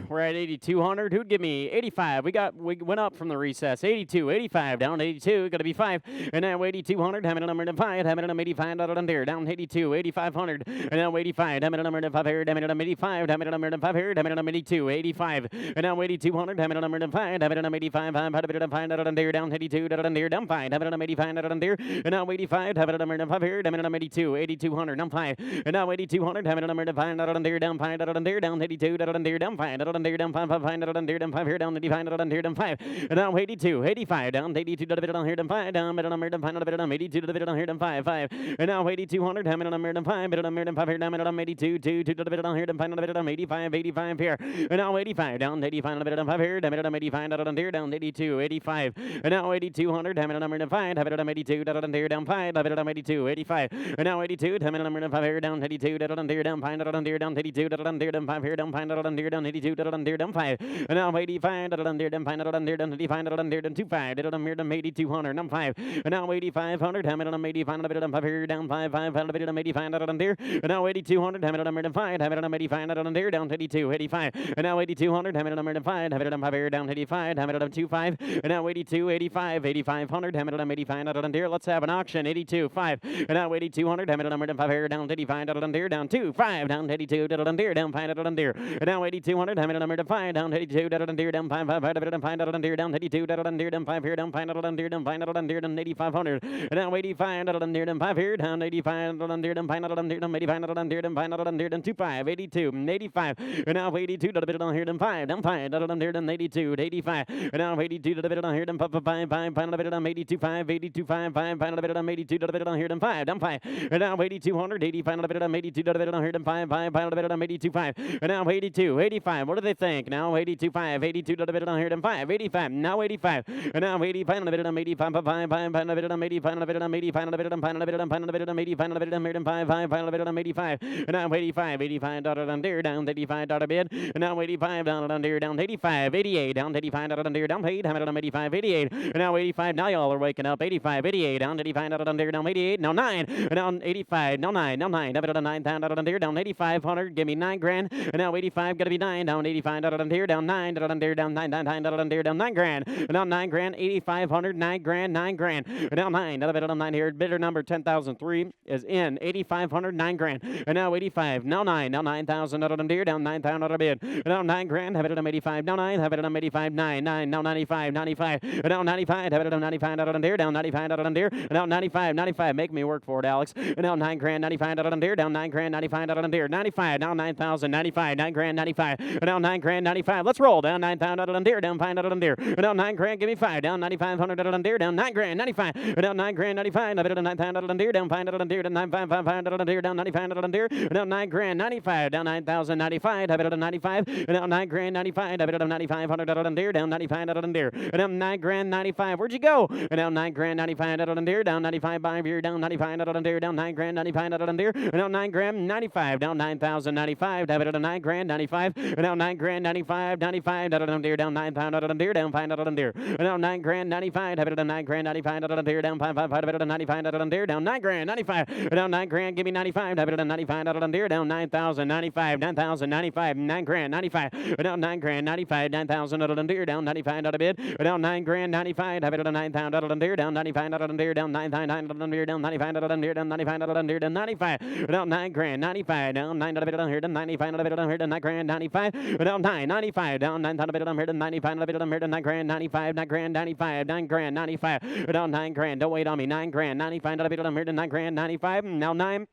We're at 8,200. Who'd give me 85? We went up from the recess. 82, 85, down 82. Got to be 5. And now 8,200. Having a number to 5. Having a number 85 down there. Down 82, 8,500. And now 85. Having a number to 5 here. Having a number 85. Having a number to 5 here. Having a number 82, 85. And now 8,200. Having a number to 5. Having a number 85. Having a number 5 down there. Down 82 down there. Down 5. Having a number 85 down there. And now 85. Having a number to 5 here. Having a number 82, 8,200. Down 5. And now 8,200. Having a number to 5 down there. Down 5 down there. Down 82 down there. Down 5 down there. Down 5. Down there, down 5 here, down 85 down here, down 5, and now 82, 85 down 82 down here, down 5, down down here, down 82 down here, down 5, 5, and now 8,200, down here, down 5, down here, down 5 here, down 82, 2 down here, down 5 down 85 here, and now 85 down 85 down 5 here, down 85 down there, down 82, 85, and now 8,200, down here, 5, down 82 down there, down 5, down 82, 85, and now 82, down here, 5 here, down 82 down there, down 5 down there, down 82 down there, down 5 here, down 5 down there, down 82 down there, down 5. And now 85 down there, down 5 down there, down 85 down there, down 25 down here, down 8,200, down 5. And now 8,500, down 85 down 5 here, down 5 down 85 down there. And now 8,200, down 5 down 85 down there, down 82, 85. And now 8,200, down 5 down 5 here, down 85, down 25. And now 82, 85, 8,500, down 85 down there. Let's have an auction. 82, 5. And now 8,200, down 5 here, down 85 down there, down 2, 5 down 82 down there, down 5 down there. And now 8,200, down 5 down 82 down there, down 5 down there, down 82 down there, down 5 here, down 5 down there, down 5 down there, down 8,500. And now 85 down there, down 5 here, down 85 down there, down 5 down there, down 85 down there, down 5 down there, down 25, 82, 85. And now 82 down here, down 5 down there, down 82, 85. And now 82 down here, down 5 down 82, 5, 82, 5, 5 down 82 down here, down 5. And now 8,200, 85 down 82 down here, down 5 down 82, 5. And now 82, 85. What do they think? Now 82, 5, 82 down here, down 5, 85. Now 85. And now 85 down 85, 5 down 85 down 85 down 85. And now 85 down there, down 85 down bid. And now 85 down there, down 85, 88 down 85 down there, down 8, down 85, 88. And now 85. Now y'all are waking up. 85, 88 down 85 down there, down 88. Now 9. And now 85. Now 9. Now 9. Down 9 down there, down 8,500. Give me 9 grand. And now 85 got to be 9 down 85 down there, down 9 down there, down 9 down there, down 9 grand. And now 9 grand. 8,500. 9 grand. 9 grand. And now 9. Down 9 here. Bidder number 10,003 is in. 8,500. 9 grand. And now 85. Now 9. Now 9,000 down there, down 9,000 out of bid. And now 9 grand. Have it on 85. Now 9. Have it on 85. 9. 9. Now 95. 95. And now 95. Have it on 95 down there, down 95 down there. And now 95. 95. Make me work for it, Alex. And now 9 grand. 95 down there, down 9 grand. 95 down there. 95. Now 9,000. 95. 9 grand. 95. And now 9 grand. 95. Let's roll. Down 9,000 down there, down 5 down there. And now 9 grand. Give me 5. Down 9,500 down there, down 9 grand. 95. And now 9 grand. 95. Have it on 9,000 down there, down 5 down there, down 9,500 down there, down 95 down there. And now 9 grand. 95. Down 9,000. 95. Have it on 95. And now 9 grand. 95. Have it on 9,500 down there, down 95 down there. And now 9 grand. 95. Where'd you go? And now 9 grand. 95 down there, down 95 by here, down 95 down there, down 9 grand. 95 down there. And now 9 grand. 95. Down 9,000. 95. Have it on 9 grand. 95. And now 9 grand. 95. 95 down there, down 9,000 down there, down 5 down there. And now 9 grand. 95. Have it on 9 grand. 95 down there, down 5 have it on 95 down there, down 9 grand. 95. And now 9 grand. Give me 95. Have it on 95 down there, down 9,000. 95. 9,000. 95. 9 grand. 95. And now 9 grand. 95. 9,000 down there, down 95 out of bid. And now 9 grand. 95. Have it on 9,000 down there, down 95 down there, down 9,900 down there, down 95 down there, down 95 down there, down 95. And now 9 grand. 95. Down 9 out of it down here, down 95 out of it down here, down 9 grand. 95. And now 9. 95. Down 9 out of it down here, down 95 out of it down here, down 9 grand. 95. 9 grand. 95. 9 grand. 95. And now 9 grand. Don't wait on me. 9 grand. 95 out of it down here, down 9 grand. 95. Now 9.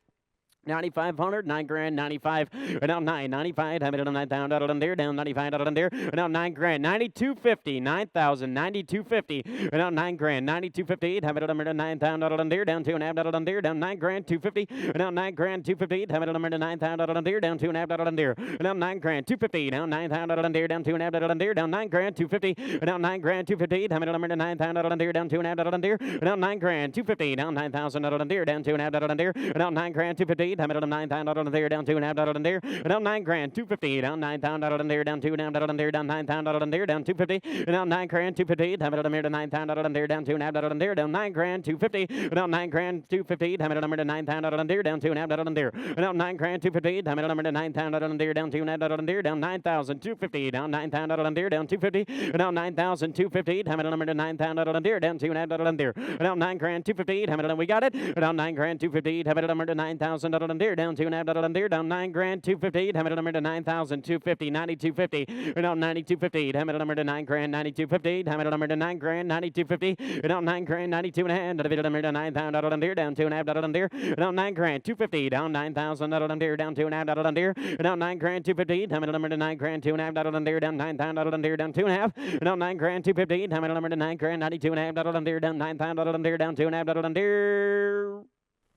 9,500, 9 grand, 95, and now 995, have it on 9,000 down there, down 95 down there, and now 9 grand, 9250, 9,000, 9250, and now 9 grand, 9258, have it on 9,000 down there, down 2.5 down there, down 9 grand, 250, and now 9 grand, 258, have it on 9,000 down there, down 2.5 down there, and now 9 grand, 250, down 9,000 down there, down 2.5 down there, down 9 grand, 250, and now 9 grand, 258, have it on 9,000 down there, down 2.5 down there, and now 9 grand, 250, down 9,000 down there, down 2.5 down there, and now 9 grand, 250. 250, down 9,000 there, down 2,500 there, down 9 grand, 250, down 9,000 there, down 2,500 there, down 9,000 there, down 250, down 9 grand, 250, down 9,000 there, down 2,500 there, down 9 grand, 250, down 9 grand, 250, down 9,000 there, down 2,500 there, down 9 grand, 250, down 9,000 there, down 2,500 there, down 9,250, down 9,000 there, down 250, down 9,250, down 9,000 there, down 2,500 there, down 9 grand, 250, we got it, down 9 grand, 250, down 9,000 there, down 2,500 there, down 9 grand, 250, down 9,250, 9,250, down 9,250, down 9 grand, 9,250, down 9 grand, 9,250, down 9 grand, 92 and a half, down 9,000 there, down 2,500 there, down 9 grand, 250, down 9,000 there, down 2,500 there, down 9 grand, 250, down 9 grand, 2,500 there, down 9,000 there, down 2.5, down 9 grand, 250, down 9 grand, 92 and a half there, down 9,000 there, down 2,500 there.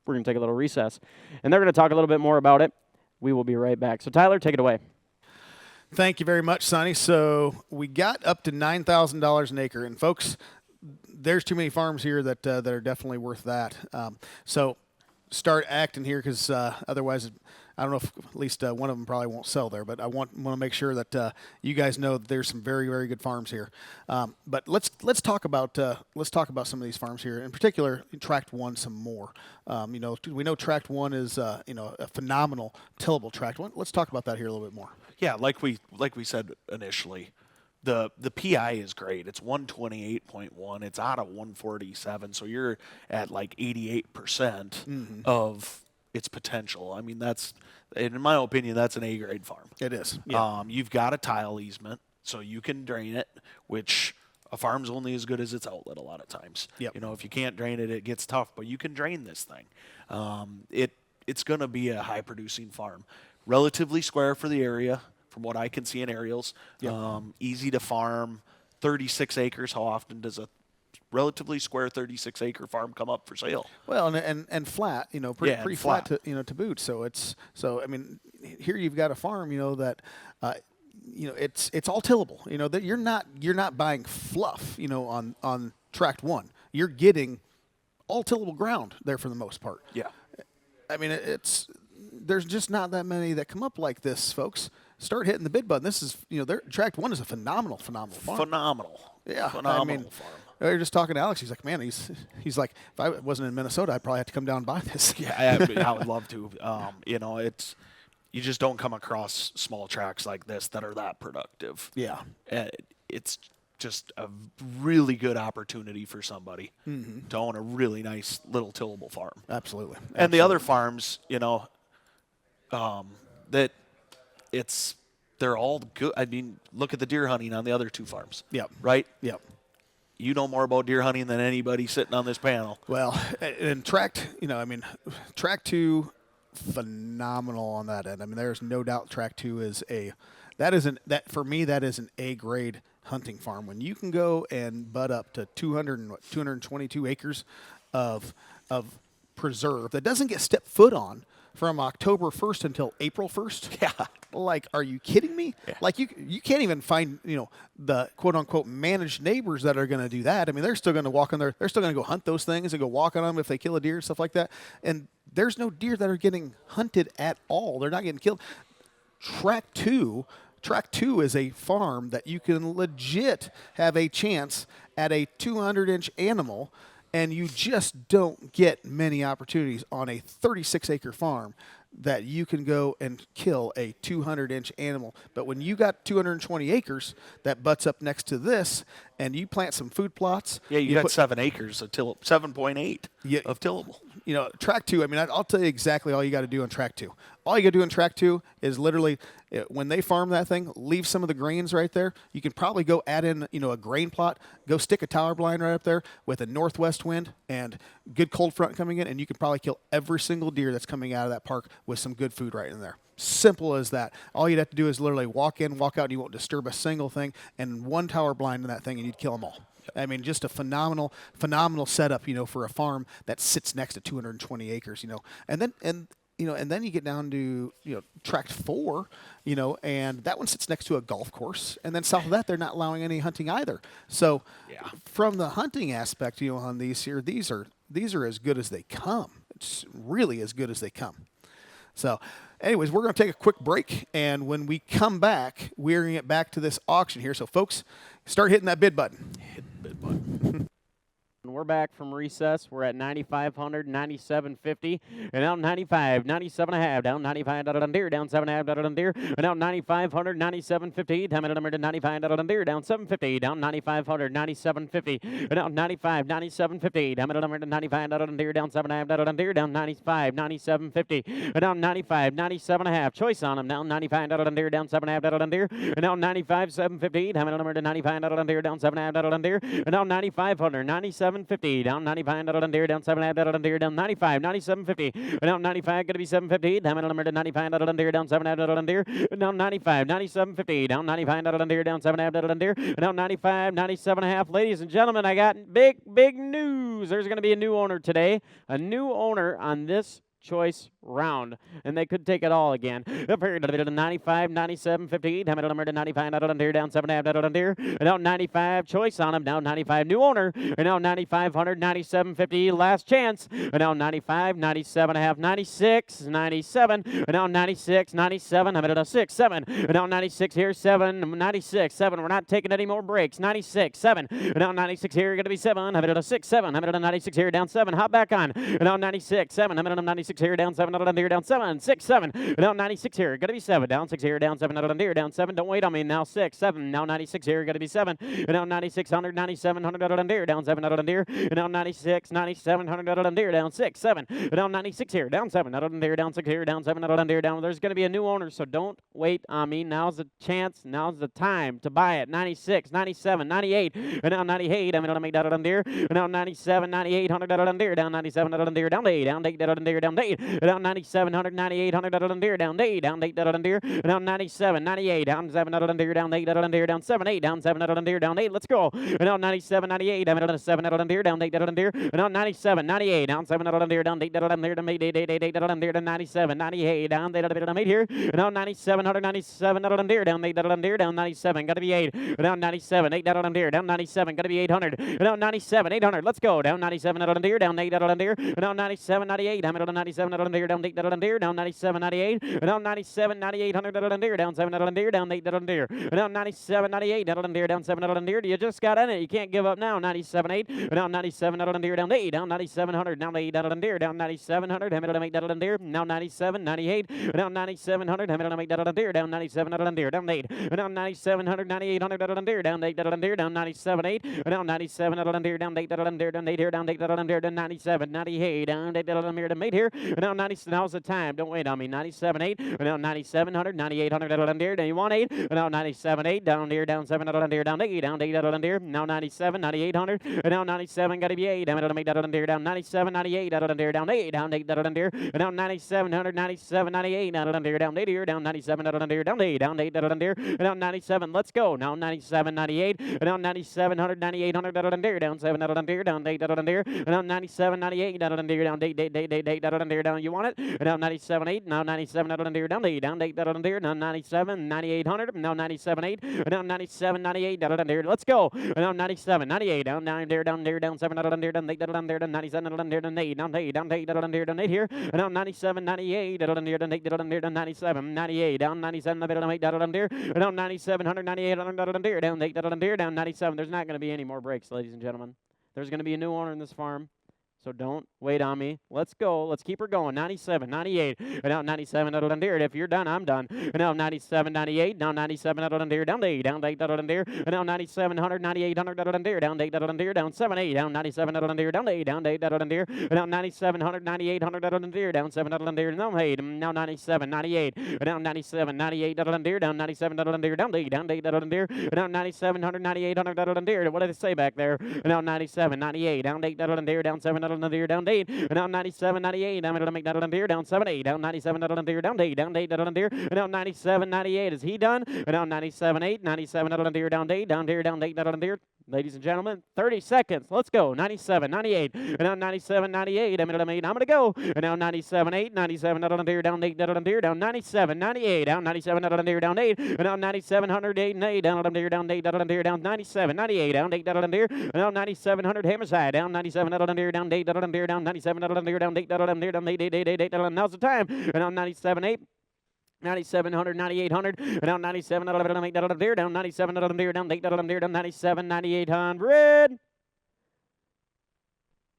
We're going to take a little recess, and they're going to talk a little bit more about it. We will be right back. So, Tyler, take it away. Thank you very much, Sonny. So we got up to $9,000 an acre, and folks, there's too many farms here that are definitely worth that. So start acting here, because otherwise, I don't know if at least one of them probably won't sell there. But I want to make sure that you guys know that there's some very, very good farms here. But let's talk about some of these farms here, in particular Tract 1 some more. We know Tract 1 is a phenomenal tillable Tract 1. Let's talk about that here a little bit more. Yeah, like we said initially, the PI is great. It's 128.1. It's out of 147, so you're at like 88% of its potential. I mean, in my opinion, that's an A-grade farm. It is. Yeah. You've got a tile easement, so you can drain it, which a farm's only as good as its outlet a lot of times. Yep. If you can't drain it, it gets tough, but you can drain this thing. It's going to be a high-producing farm. Relatively square for the area, from what I can see in aerials. Yep. Easy to farm, 36 acres. How often does a relatively square 36-acre farm come up for sale? Well, and flat, pretty flat to boot. So I mean, here you've got a farm, that it's all tillable. That you're not buying fluff, on Tract 1. You're getting all tillable ground there for the most part. Yeah. I mean, there's just not that many that come up like this, folks. Start hitting the bid button. This is, Tract 1 is a phenomenal farm. Phenomenal. Yeah. Phenomenal farm. We were just talking to Alex. He's like, man, he's like, if I wasn't in Minnesota, I'd probably have to come down and buy this. Yeah, I would love to. You just don't come across small tracts like this that are that productive. Yeah. It's just a really good opportunity for somebody to own a really nice little tillable farm. Absolutely. And the other farms, they're all good. I mean, look at the deer hunting on the other two farms. Yep. Right? Yep. You know more about deer hunting than anybody sitting on this panel. Well, and Tract 2, phenomenal on that end. I mean, there's no doubt Tract 2 is for me, that is an A-grade hunting farm. When you can go and butt up to 222 acres of preserve that doesn't get stepped foot on from October 1st until April 1st. Yeah. Like, are you kidding me? Yeah. Like, you can't even find, the quote-unquote managed neighbors that are going to do that. I mean, they're still going to walk on there. They're still going to go hunt those things and go walk on them if they kill a deer and stuff like that. And there's no deer that are getting hunted at all. They're not getting killed. Tract 2 is a farm that you can legit have a chance at a 200-inch animal, and you just don't get many opportunities on a 36-acre farm that you can go and kill a 200-inch animal. But when you got 220 acres that butts up next to this, and you plant some food plots. Yeah, you got 7 acres of 7.8 of tillable. Tract 2, I mean, I'll tell you exactly all you got to do on Tract 2. All you got to do in Tract 2 is literally, when they farm that thing, leave some of the grains right there. You can probably go add in, a grain plot, go stick a tower blind right up there with a northwest wind and good cold front coming in, and you can probably kill every single deer that's coming out of that park with some good food right in there. Simple as that. All you'd have to do is literally walk in, walk out, and you won't disturb a single thing, and one tower blind in that thing, and you'd kill them all. I mean, just a phenomenal setup, for a farm that sits next to 220 acres, and then you get down to, Tract 4, and that one sits next to a golf course. And then south of that, they're not allowing any hunting either. So from the hunting aspect, on these here, these are as good as they come. It's really as good as they come. So, anyways, we're going to take a quick break, and when we come back, we're going to get back to this auction here. So, folks, start hitting that bid button. Hit the bid button. And we're back from recess. We're at 9,500, 97.50, and out 95, 97.5, down 95, down deer, down 7.5, down deer, and out 9,500, 97.50, time at number to 95, down deer, down 7.50, down 9,500, 97.50, and out 95, 97.50, time at number to 95, down deer, down 7.5, down deer, down 95, 97.50, and out 95, 97.5, choice on them, down 95, down deer, down 7.5, down deer, and out 95, 7.50, time at number to 95, down deer, down 7.5, down deer, and out 9,500, 97.50, down 95, down deer, down 7.5, down deer, down 95, 97.50, and out 95, going to be 7.50, time at number to 95, down deer, down 7.5, down deer, and out 95, 97.50, down 95, down deer, down 7.5, down deer, and out 95, 97.5. Ladies and gentlemen, I got big news. There's going to be a new owner today, a new owner on this choice round, and they could take it all again. Up here to 95, 97, 58. Hamilton number to 95, out on deer, down 7.5, out on deer, and out 95. Choice on him, down 95. New owner, and out 9,500, 97, 50. Last chance, and out 95, 97.5, 96, 97, and out 96, 97. Hamilton 6, 7, and out 96 here, 7, 96, 7. We're not taking any more breaks. 96, 7, and out 96 here, going to be 7. Hamilton 6, 7. Hamilton 96 here, down 7. Hop back on, and out 96, 7. Hamilton 96 here, down 7. Out on deer, down 7, 6, 7, down 96 here, gonna be 7, down 6 here, down 7, out on deer, down 7, don't wait on me, now 6, 7, now 96 here, gonna be 7, and now 9600, 9700, out on deer, down 7, out on deer, and now 96, 9700, out on deer, down 6, 7, and now 96 here, down 7, out on deer, down 6 here, down 7, out on deer, down, there's gonna be a new owner, so don't wait on me, now's the chance, now's the time to buy it, 96, 97, 98, and now 98, I'm gonna make that out on deer, and now 97, 9800, out on deer, down 97, out on deer, down 8, down 8, out on deer, down 8, and now 9,700, 9,800 out on deer, down 8, down 8 out on deer, down 97, 98, down 7 out on deer, down 8 out on deer, down 7, 8, down 7 out on deer, down 8, let's go, and now 97, 98, down 7 out on deer, down 8 out on deer, and now 97, 98, down 7 out on deer, down 8 out on deer, down 8, 8, 8, 8, 8 out on deer, down 97, 98, down 8 out on deer, down 8 here, and now 9,700, 97 out on deer, down 8 out on deer, down 97, gotta be 8, and now 97, 8 out on deer, down 97, gotta be 800, and now 97, 800, let's go, down 97 out on deer, down 8 out on deer, and now 97, 98, down 97 out on deer, down 8 out on deer, down 97, 98, and down 97, 9800 out on deer, down 7 out on deer, down 8 out on deer, and down 97, 98 out on deer, down 7 out on deer. You just got in it. You can't give up now. 97, 8, and down 97 out on deer, down 8, down 9700, down 8 out on deer, down 9700, Hamilton 8 out on deer, now 97, 98, and down 9700, Hamilton 8 out on deer, down 97 out on deer, down 8, and down 9700, 9800 out on deer, down 8 out on deer, down 97, 8, and down 97 out on deer, down 8 out on deer, down 8 here, down 8 out on deer, down 97, 98, down 8 out on deer, down 8 here, and now 90. Now's the time. Don't wait on me. 97, 8, and now 9700, 9800 out on deer, down you want 8, and now 97, 8, down deer, down 7 out on deer, down 8, down 8 out on deer, now 97, 9800, and now 97, gotta be 8, down 8 out on deer, down 97, 98 out on deer, down 8, down 8 out on deer, and now 9700, 97, 98 out on deer, down 8 here, down 97 out on deer, down 8, down 8 out on deer, and now 97, let's go, now 97, 98, and now 9700, 9800 out on deer, down 7 out on deer, down 8 out on deer, and now 97, 98 out on deer, down 8, 8, 8, 8, 8 out on deer, down you want it, and now 97, 8, now 97 out on deer, down 8, down 8 out on deer, now 97, 9800, now 97, 8, and now 97, 98 out on deer, let's go, and now 97, 98, down 9 deer, down 7 out on deer, down 8 out on deer, down 97 out on deer, down 8, down 8, down 8 out on deer, down 8 here, and now 97, 98 out on deer, down 8 out on deer, down 97, 98, down 97 out on 8 out on deer, and now 9700, 98 out on deer, down 8 out on deer, down 97. There's not going to be any more breaks, ladies and gentlemen. There's going to be a new owner in this farm. So don't wait on me. Let's go. Let's keep her going. 97, 98, and now 97 out on deer. If you're done, I'm done. And now 97, 98, now 97 out on deer, down 8, down 8 out on deer, and now 9700, 9800 out on deer, down 8 out on deer, down 7, 8, down 97 out on deer, down 8, down 8 out on deer, and now 9700, 9800 out on deer, down 7 out on deer, down 8, now 97, 98, and now 97, 98 out on deer, down 97 out on deer, down 8, down 8 out on deer, and now 9700, 9800 out on deer. What did it say back there? And now 97, 98, down 8 out on deer, down 7 out on deer, down 8, and now 97, 98, I'm going to make that on deer, down 7, 8, down 97 out on deer, down 8, down 8 out on deer, and now 97, 98, is he done? And now 97, 8, 97 out on deer, down 8, down deer, down 8 out on deer, Ladies and gentlemen, 30 seconds. Let's go. 97, 98. And now 97, 98. I'm going to go. And now 97, 8. 97, down 8. Down 97, 98. Down 97, down 8. And now 9700, 8 and 8. Down 8. Down 97, 98. Down 8. And now 9700, hammers high. Down 97, down 8. Down 97, down 8. Down 8. Now's the time. And now 97, 8. 9,700, 9,800, and down 97, down 8, down 97, down 8, down 97, 9,800.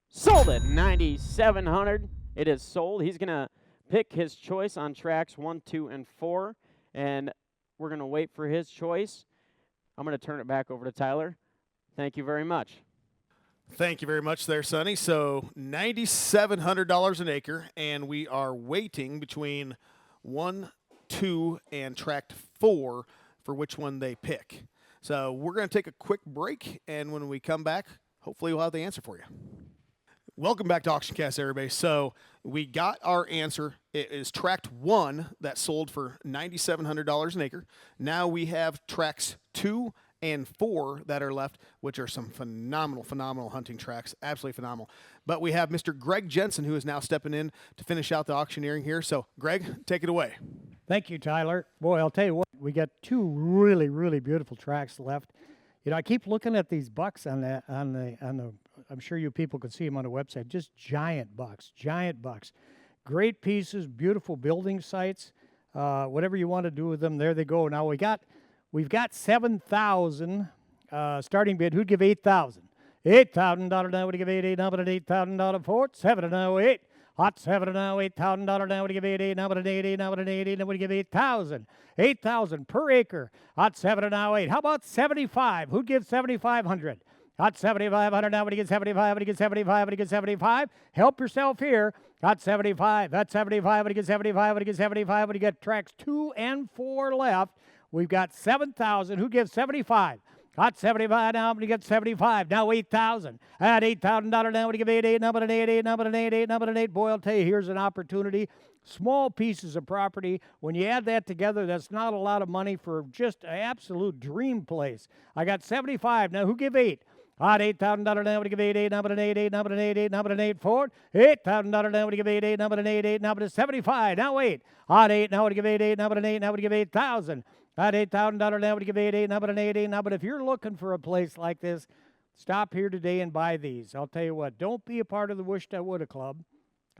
Sold at 9,700. It is sold. He's going to pick his choice on tracks 1, 2, and 4, and we're going to wait for his choice. I'm going to turn it back over to Tyler. Thank you very much. Thank you very much there, Sonny. So $9,700 an acre, and we are waiting between 1, 2, and tract 4 for which one they pick. So we're going to take a quick break, and when we come back, hopefully we'll have the answer for you. Welcome back to AuctionCast, everybody. So we got our answer. It is tract 1 that sold for $9,700 an acre. Now we have tracts 2 and 4 that are left, which are some phenomenal hunting tracks. Absolutely phenomenal. But we have Mr. Greg Jensen, who is now stepping in to finish out the auctioneering here. So, Greg, take it away. Thank you, Tyler. Boy, I'll tell you what, we got 2 really beautiful tracks left. You know, I keep looking at these bucks on the. I'm sure you people can see them on the website. Just giant bucks. Great pieces, beautiful building sites. Whatever you want to do with them, there they go. Now we've got 7,000 starting bid. Who'd give 8,000? $8,000 now would give 8 now, but an $8,000 for it. 7 now 8. Hot 7 now, $8,000 now would give 8 now, but an 8 now, but an 8 now would give 8,000. 8,000 per acre. Hot 7 now 8. How about 75? Who'd give 7,500? Hot 7,500 now would give 75. Would give 75. Would give 75. Help yourself here. Hot 75. Hot 75. Would give 75. Would give 75. Would get tracks 2 and 4 left. We've got 7,000. Who gives 75? Hot 75 now, but you get 75. Now 8,000. At $8,000 now, would you give 8, now, but an 8, now, but an 8, now, but an 8. Boy, I'll tell you, here's an opportunity. Small pieces of property. When you add that together, that's not a lot of money for just an absolute dream place. I got 75. Now, who give 8? Hot $8,000 now, would you give 8, now, but an 8, now, but an 8, now, but an 8 for it. $8,000 now, would you give 8, now, but an 8, now, but a 75. Now 8. Hot 8 now, would you give 8, now, but an 8, now, would you give 8,000. At $8,000 now, would you give 8, now, but an 8 now. But if you're looking for a place like this, stop here today and buy these. I'll tell you what, don't be a part of the Wished I Woulda Club.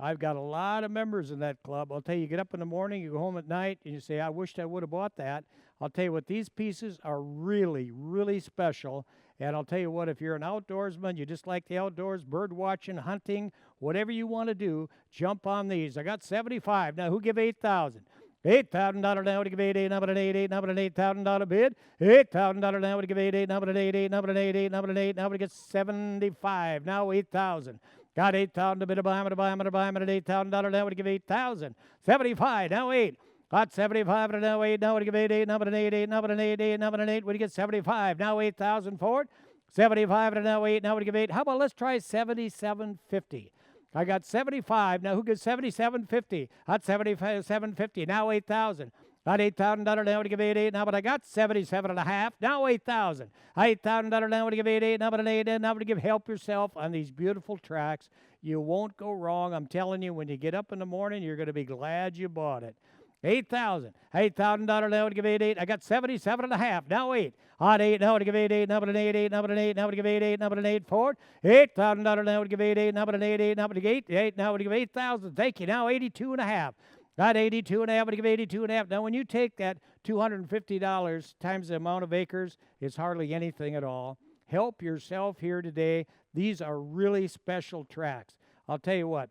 I've got a lot of members in that club. I'll tell you, you get up in the morning, you go home at night, and you say, I wished I would have bought that. I'll tell you what, these pieces are really special. And I'll tell you what, if you're an outdoorsman, you just like the outdoors, bird watching, hunting, whatever you want to do, jump on these. I got 75. Now, who give 8,000? $8,000 now would give 8, now, but an 8, now, but an $8,000 bid. $8,000 now would give 8, now, but an 8, now, but an 8, now, but an 8, now would get 75. Now 8,000. Got 8,000 to bid. I'm gonna buy him at $8,000 now would give 8,000. 75. Now 8. Hot 75 and now 8. Now would give 8, now, but an 8, now, but an 8, now, but an 8 would get 75. Now 8,000 for it. 75 and now 8. Now would give 8. How about let's try 77.50. I got 75. Now, who gives 77.50? Hot 77.50. Now 8,000. Hot $8,000 now to give 8 now, but I got 77.5. Now 8,000. $8,000 now to give 8 now, but an 8 now to give. Help yourself on these beautiful tracks. You won't go wrong. I'm telling you, when you get up in the morning, you're going to be glad you bought it. 8,000. $8,000 now to give 8. I got 77.5. Now 8. Hot 8 now to give 8 now, but an 8 now, but an 8 now to give 8 now, but an 8 for it. $8,000 now to give 8 now, but an 8 now, but an 8 now to give 8,000. Thank you. Now 82.5. Got 82.5, but give 82.5. Now when you take that $250 times the amount of acres, it's hardly anything at all. Help yourself here today. These are really special tracks. I'll tell you what.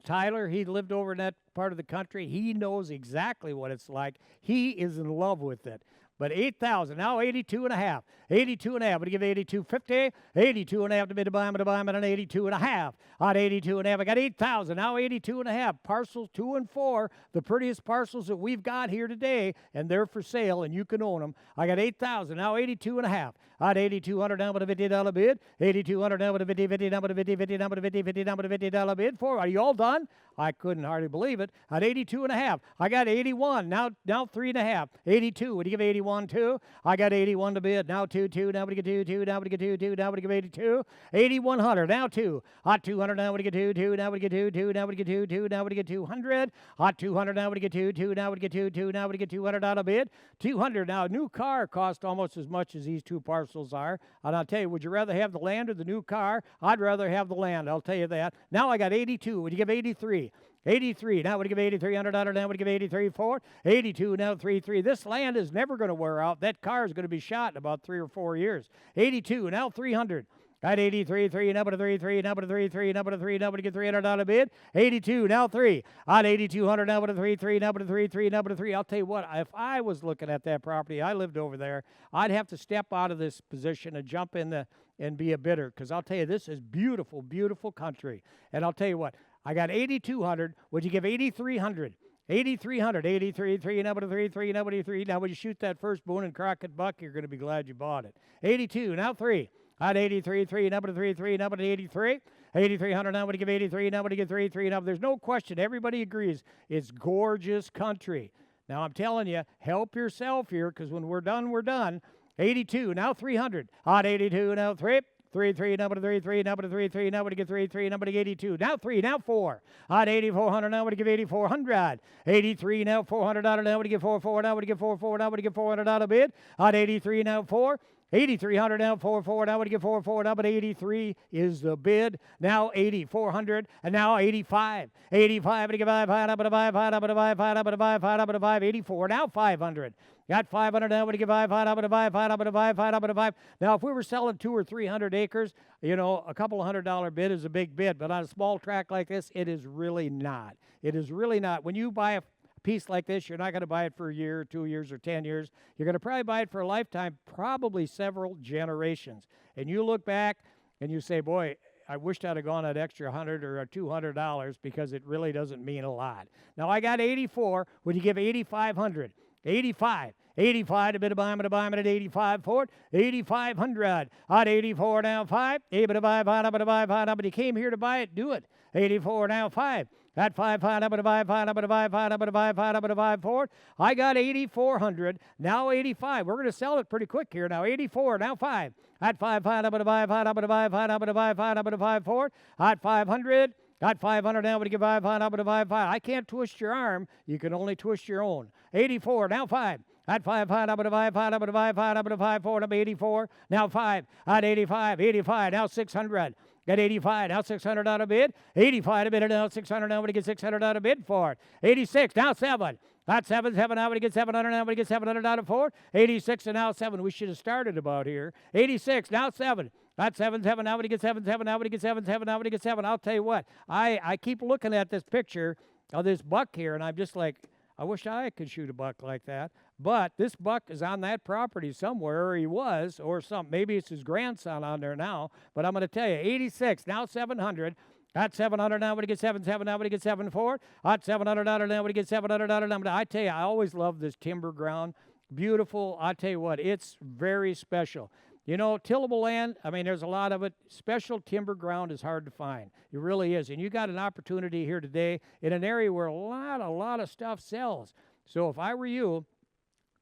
Tyler, he lived over in that part of the country. He knows exactly what it's like. He is in love with it. But 8,000, now 82.5. 82.5, would give 82.50. 82.5 to bid to buy him at an 82.5. On 82.5, I got 8,000, now 82.5. Parcels 2 and 4, the prettiest parcels that we've got here today, and they're for sale, and you can own them. I got 8,000, now 82.5. On 8,200 now with a $50 bid. 8,200 now with a $50 now with a $50 now with a $50 now with a $50 bid. For are you all done? I couldn't hardly believe it. At 82.5, I got 81. Now 3.5. 82. Would you give 81 2? I got 81 to bid. Now 2. Now would you get 2? Now would you get 2? Now would you give 82? 8100. Now 2. Hot 200. Now would you get 2? Now would you get 2? Now would you get 2? Now would you get 200? Hot 200. Now would you get 2? Now would you get 2? Now would you get 200 out of bid? 200. Now a new car cost almost as much as these two parcels are. And I'll tell you, would you rather have the land or the new car? I'd rather have the land. I'll tell you that. Now I got 82. Would you give 83? 83. Now would you give 8300 out of now would you give 83 4? 82. Now 3. This land is never going to wear out. That car is going to be shot in about 3 or 4 years. 82. Now 300. Got 83, 3, now but a 3, now but a 3, now but a 3, now but a get 300 out of bid. 82, now 3. On 8200, now but a 3, now but a 3, now but a 3. I'll tell you what, if I was looking at that property, I lived over there, I'd have to step out of this position and jump in and be a bidder, because I'll tell you, this is beautiful, beautiful country. And I'll tell you what, I got 8200. Would you give 8300? 8300, 83, now but a 3, now but a 3. Now when you shoot that first Boone and Crockett buck, you're going to be glad you bought it. 82, now 3. At 83, now but a 3, now but an 83. 8300, now would you give 83, now would you give 3, now. There's no question. Everybody agrees. It's gorgeous country. Now I'm telling you, help yourself here, because when we're done, we're done. 82, now 300. At 82, now 3. 3, now but a 3, now but a 3, now would you give 3, now but a 82. Now 3, now 4. At 8400, now would you give 8400. 83, now 400 out of now would you give 4, now would you give 4, now would you give 400 out of bid. At 83, now 4. 8300 now 4, now would you give 4, now but 83 is the bid. Now 8400 and now 85. 85 to give 5, now but a 5, now but a 5, now but a 5, now but a 5. 84 now 500. Got 500 now would you give 5, now but a 5, now but a 5, now but a 5. Now if we were selling 200 or 300 acres, you know, a couple $100 bid is a big bid, but on a small tract like this, it is really not. It is really not. When you buy a piece like this, you're not going to buy it for a year, 2 years, or 10 years. You're going to probably buy it for a lifetime, probably several generations. And you look back and you say, boy, I wished I'd have gone that extra $100 or $200 because it really doesn't mean a lot. Now I got 84. Would you give 8,500? 85. 85 to bid a buy at 85 for it. 8,500. At 84 now 5. A bit of 5, but he came here to buy it, do it. 84 now 5. At 5, up at a 5, up at a 5, up at a 5, up at a 5 for it. I got 8,400. Now 85. We're going to sell it pretty quick here. Now 84. Now 5. At 5, up at a 5, up at a 5, up at a 5, up at a 5 for it. At 500. Got 500 now, would you give 5, up at a 5. I can't twist your arm. You can only twist your own. 84. Now 5. At 5, up at a 5, up at a 5, up at a 5 for it. Up 84. Now 5. At 85. 85. Now 600. Got 85, now 600 out of bid. 85 a bid, now 600, now would you get 600 out of bid for it. 86, now 7. Not 7, now would you get 700, now would you get 700 out of 4. 86 and now 7. We should have started about here. 86, now 7. Not 7, now would you get 7, now would you get 7, now would you get 7. I'll tell you what, I keep looking at this picture of this buck here, and I'm just like, I wish I could shoot a buck like that. But this buck is on that property somewhere, or he was, or maybe it's his grandson on there now. But I'm going to tell you, 86, now 700. At 700, now would you get 7, now would you get 7 for it. At 700, now would you get 700. I tell you, I always love this timber ground. Beautiful. I tell you what, it's very special. You know, tillable land, I mean, there's a lot of it. Special timber ground is hard to find. It really is. And you got an opportunity here today in an area where a lot of stuff sells. So if I were you,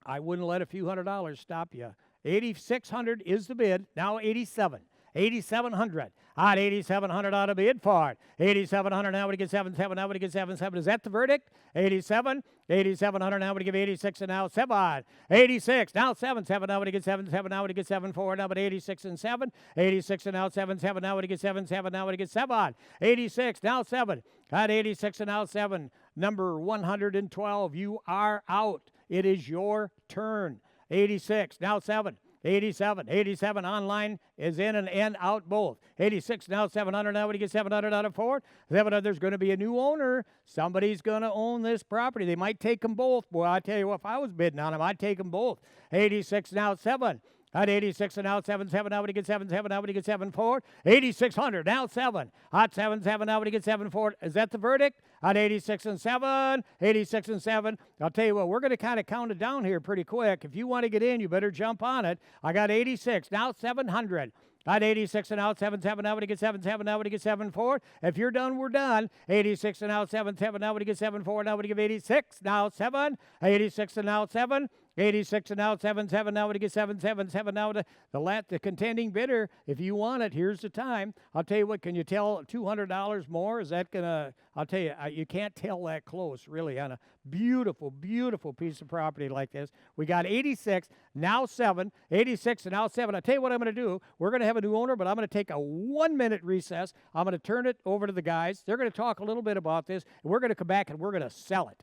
I wouldn't let a few $100s stop you. 8,600 is the bid. Now 87. 8,700. At 8,700 out of bid for it. 8,700 now would you get 7, now would you get 7. Is that the verdict? 87. 8,700 now would you give 86 and now 7. 86 now 7, now would you get 7, now would you get 7 for it. Now but 86 and 7. 86 and now 7, now would you get 7, now would you get 7. 86 now 7. At 86 and now 7. Number 112. You are out. It is your turn. 86 now 7. 87. 87 online is in and out both. 86 now 700. Now would you get 700 out of 4? 700. There's going to be a new owner. Somebody's going to own this property. They might take them both. Boy, I tell you what, if I was bidding on them, I'd take them both. 86 now 7. At 86 and now 7, now would you get 7, now would you get 7 for it. 8,600 now 7. At 7, now would you get 7 for it. Is that the verdict? At 86 and 7, 86 and 7. I'll tell you what, we're going to kind of count it down here pretty quick. If you want to get in, you better jump on it. I got 86 now 700. At 86 and out, 7-7. Now when he gets 7-7. Now when he gets 7-4. If you're done, we're done. 86 and out, 7-7. Now when he gets 7-4. Now when he gets 86. Now 7. 86 and out, 7. 86 and out, 7-7. Now when he gets 7-7. Now the contending bidder, if you want it, here's the time. I'll tell you what, can you tell $200 more? Is that going to, I'll tell you, you can't tell that close, really, on a beautiful, beautiful piece of property like this. We got 86, now 7, 86 and now 7. I'll tell you what I'm going to do. We're going to have a new owner, but I'm going to take a 1-minute recess. I'm going to turn it over to the guys. They're going to talk a little bit about this, and we're going to come back and we're going to sell it.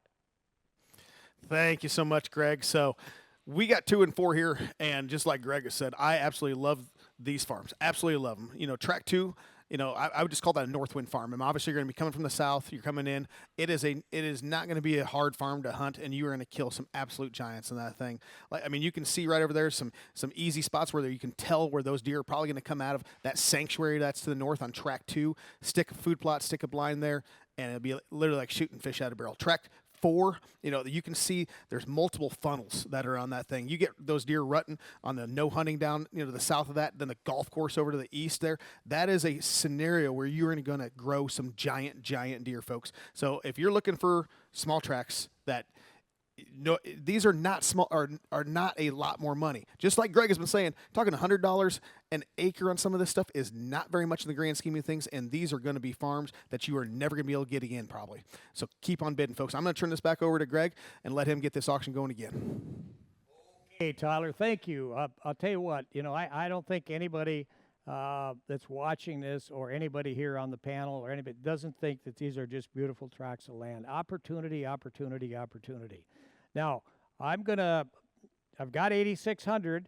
Thank you so much, Greg. So we got 2 and 4 here, and just like Greg has said, I absolutely love these farms. Absolutely love them. You know, track 2, you know, I would just call that a north wind farm. And obviously you're going to be coming from the south. You're coming in. It is not going to be a hard farm to hunt, and you are going to kill some absolute giants in that thing. Like, I mean, you can see right over there some easy spots where you can tell where those deer are probably going to come out of that sanctuary that's to the north on track 2. Stick a food plot, stick a blind there, and it'll be literally like shooting fish out of a barrel. Track 4, you know, you can see there's multiple funnels that are on that thing. You get those deer rutting on the no hunting down, you know, to the south of that, then the golf course over to the east there. That is a scenario where you're going to grow some giant deer, folks. So if you're looking for small tracks that, no, these are not small, are not a lot more money. Just like Greg has been saying, talking $100 an acre on some of this stuff is not very much in the grand scheme of things, and these are going to be farms that you are never going to be able to get again, probably. So keep on bidding, folks. I'm going to turn this back over to Greg and let him get this auction going again. Hey, Tyler, thank you. I'll tell you what, you know, I don't think anybody that's watching this or anybody here on the panel or anybody doesn't think that these are just beautiful tracts of land. Opportunity, opportunity, opportunity. Now, I've got 8,600.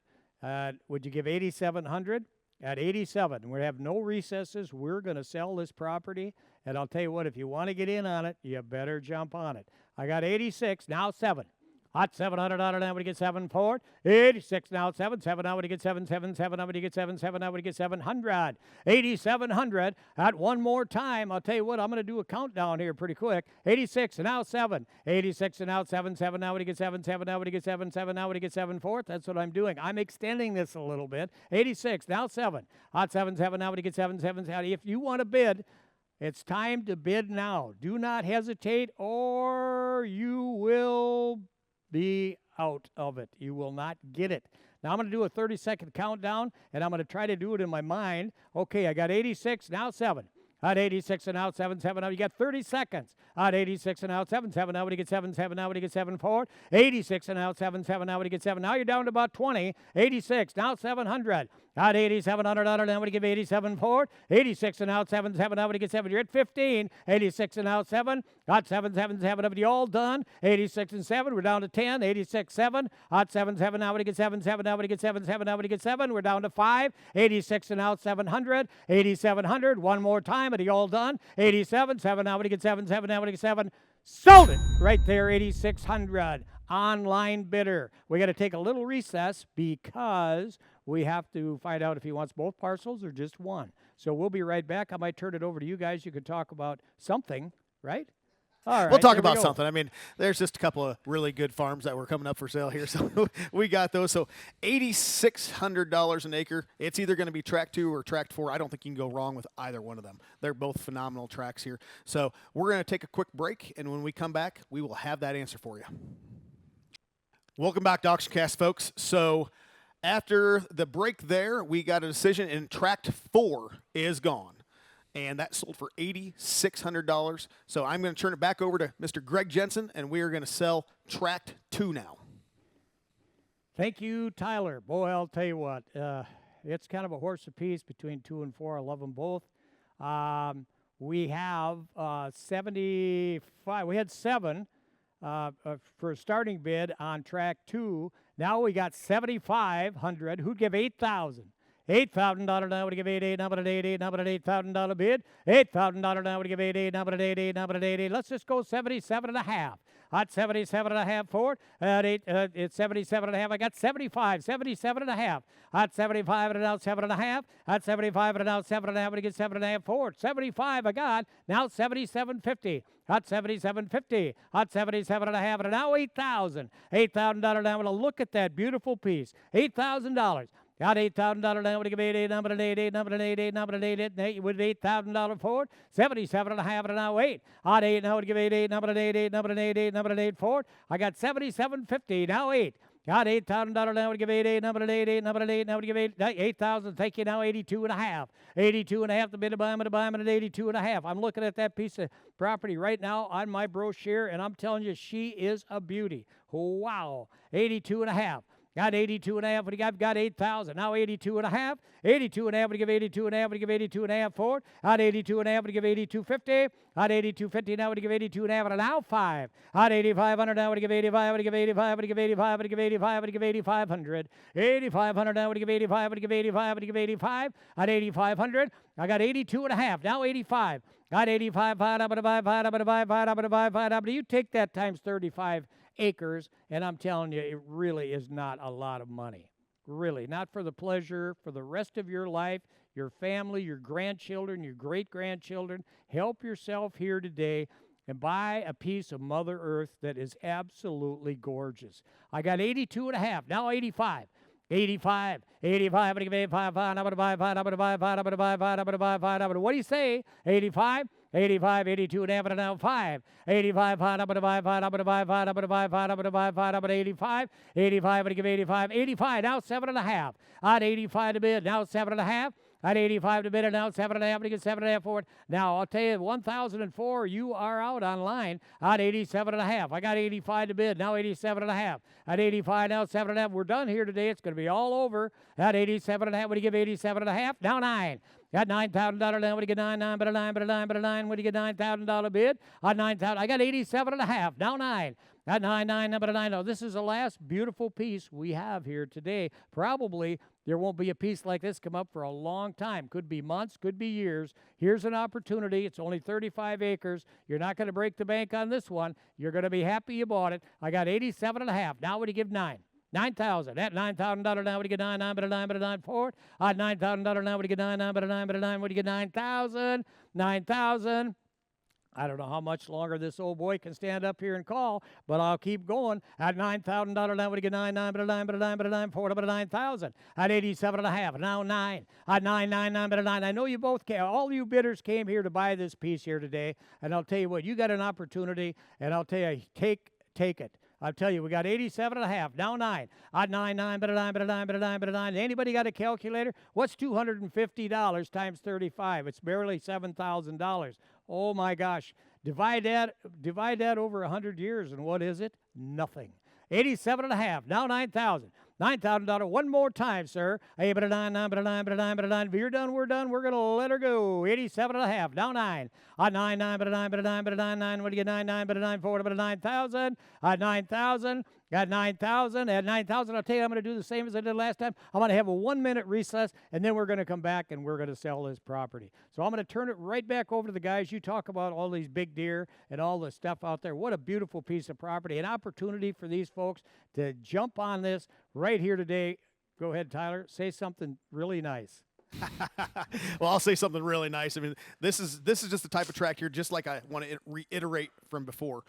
Would you give 8,700? At 87, we're going to have no recesses. We're going to sell this property. And I'll tell you what, if you want to get in on it, you better jump on it. I got 86, now 7. Hot $700 now when you get 7-4. 86 now 7 now when you get 7 now when you get 7 now when you get 700. 8,700 at one more time. I'll tell you what, I'm going to do a countdown here pretty quick. 86 and now 7. 86 and now 7 now when you get 7 now when you get 7 now when you get 7-4. That's what I'm doing. I'm extending this a little bit. 86 now 7. Hot 7 now when you get 7. If you want to bid, it's time to bid now. Do not hesitate or you will be out of it. You will not get it. Now I'm going to do a 30-second countdown, and I'm going to try to do it in my mind. Okay, I got 86, now 7. At 86 and out, 7 now. You got 30 seconds. At 86 and out, 7 now when you get 7 now when you get 7-4. 86 and out, 7 now when you get 7. Now you're down to about 20. 86, now 700. At 8,700 now when you give 87-4. 86 and out, 7 now when you get 7. You're at 15. 86 and out, 7. Got 7 of you all done. 86 and 7. We're down to 10. 86, 7. At 7 now when you get 7 now when you get 7 now when you get 7. We're down to 5. 86 and out, 700. 8,700. One more time. Are you all done? 87, 7 now when you get 7 now when you get 7. Sold it right there, 8,600. Online bidder. We got to take a little recess because we have to find out if he wants both parcels or just one. So we'll be right back. I might turn it over to you guys. You could talk about something, right? All right. We'll talk about something. I mean, there's just a couple of really good farms that were coming up for sale here. So we got those. So $8,600 an acre. It's either going to be track 2 or track 4. I don't think you can go wrong with either one of them. They're both phenomenal tracks here. So we're going to take a quick break, and when we come back, we will have that answer for you. Welcome back to AuctionCast, folks. So after the break there, we got a decision, and tract 4 is gone. And that sold for $8,600. So I'm going to turn it back over to Mr. Greg Jensen, and we are going to sell tract 2 now. Thank you, Tyler. Boy, I'll tell you what, it's kind of a horse apiece between 2 and 4. I love them both. We have 75. We had 7 for a starting bid on track 2. Now we got 7,500. Who'd give 8,000? $8,000 now would give 88, now but an 88, now but an $8,000 bid. $8,000 now would give 88, now but an 88, now but an 88. Let's just go 77.5. At 77.5 for it. It's 77.5. I got 75, 77.5. At 75 and out 7.5. At 75 and out 7.5. And get 7.5 for it. 75 I got. Now 77.50. At 77.50. At 77.5. And now $8,000. $8,000 now. And look at that beautiful piece. $8,000. Got $8,000 now. Would give $8, number an 8, number an 8, number an 8, with $8,000 Ford. 77 and a half and now 8. On 8 now would give $8, number an 8, number an 8, number an 8 Ford. I got 77.50 now 8. Got $8,000 now would give $8, number an 8, number an 8, now would give 8,000. Thank you now 82 and a half. 82 and a half. The bid to buy him at 82 and a half. I'm looking at that piece of property right now on my brochure, and I'm telling you, she is a beauty. Wow. 82 and a half. Got 82 and a half. What do you got? Got 8,000. Now 82 and a half. 82 and a half. Would give 82 and a half. Would give 82 and a half Ford. At 82 and a half. Would give 82.50. At 82.50 now. Would give 82 and a half. And now 5. At 8,500 now. Would give 85. Would give 85. Would give 85. Would give 85. Would give 8,500. 8,500 now. Would give 85. Would give 85. Would give 85. At 8,500. I got 82 and a half. Now 85. Got 85. You take that times 35 acres, and I'm telling you, it really is not a lot of money. Really, not for the pleasure, for the rest of your life, your family, your grandchildren, your great-grandchildren. Help yourself here today and buy a piece of Mother Earth that is absolutely gorgeous. I got 82 and a half, now 85. 85, 85, what do you say? 85, 85, 82 and a half, and now 5. 85, 85, 85, what do you give 85? 85, now 7 and a half. At 85 to bid, now 7 and a half. At 85 to bid, and now 7 and a half, and you get 7 and a half for it. Now, I'll tell you, 1,004, you are out online at 87 and a half. I got 85 to bid, now 87 and a half. At 85, now 7 and a half. We're done here today. It's going to be all over. At 87 and a half, what do you give 87 and a half? Now 9. Got $9,000 now. What do you get? 9, but a 9. What do you get? $9,000 bid? At 9,000. I got 87 and a half. Now 9. At 9, number 9. No, this is the last beautiful piece we have here today. Probably there won't be a piece like this come up for a long time. Could be months, could be years. Here's an opportunity. It's only 35 acres. You're not going to break the bank on this one. You're going to be happy you bought it. I got 87 and a half. Now what do you give? 9. 9,000. At $9,000 now, what do you get? 9, but a 9 for it. At $9,000 now, what do you get? 9, but a 9, what do you get? 9,000. 9,000. I don't know how much longer this old boy can stand up here and call, but I'll keep going. At $9,000 now, would you get 9, but a 9, for it, but a 9,000. At 87 and a half, now 9. At 9, but a 9. I know you both came, all you bidders came here to buy this piece here today, and I'll tell you what, you got an opportunity, and I'll tell you, take it. I'll tell you, we got 87 and a half, now 9. At 9, but a 9. Anybody got a calculator? What's $250 times 35? It's barely $7,000. Oh my gosh. Divide that over 100 years, and what is it? Nothing. 87 and a half, now 9,000. $9,000 one more time, sir. But a 9. If you're done, we're done. We're going to let her go. 87 and a half, now 9. At 9, but a 9. What do you get? 9, but a 9 for it, but a 9,000. At 9,000. Got 9,000. At 9,000, I'll tell you, I'm going to do the same as I did last time. I'm going to have a 1-minute recess, and then we're going to come back and we're going to sell this property. So I'm going to turn it right back over to the guys. You talk about all these big deer and all the stuff out there. What a beautiful piece of property. An opportunity for these folks to jump on this right here today. Go ahead, Tyler. Say something really nice. Well, I'll say something really nice. I mean, this is just the type of track here, just like I want to reiterate from before.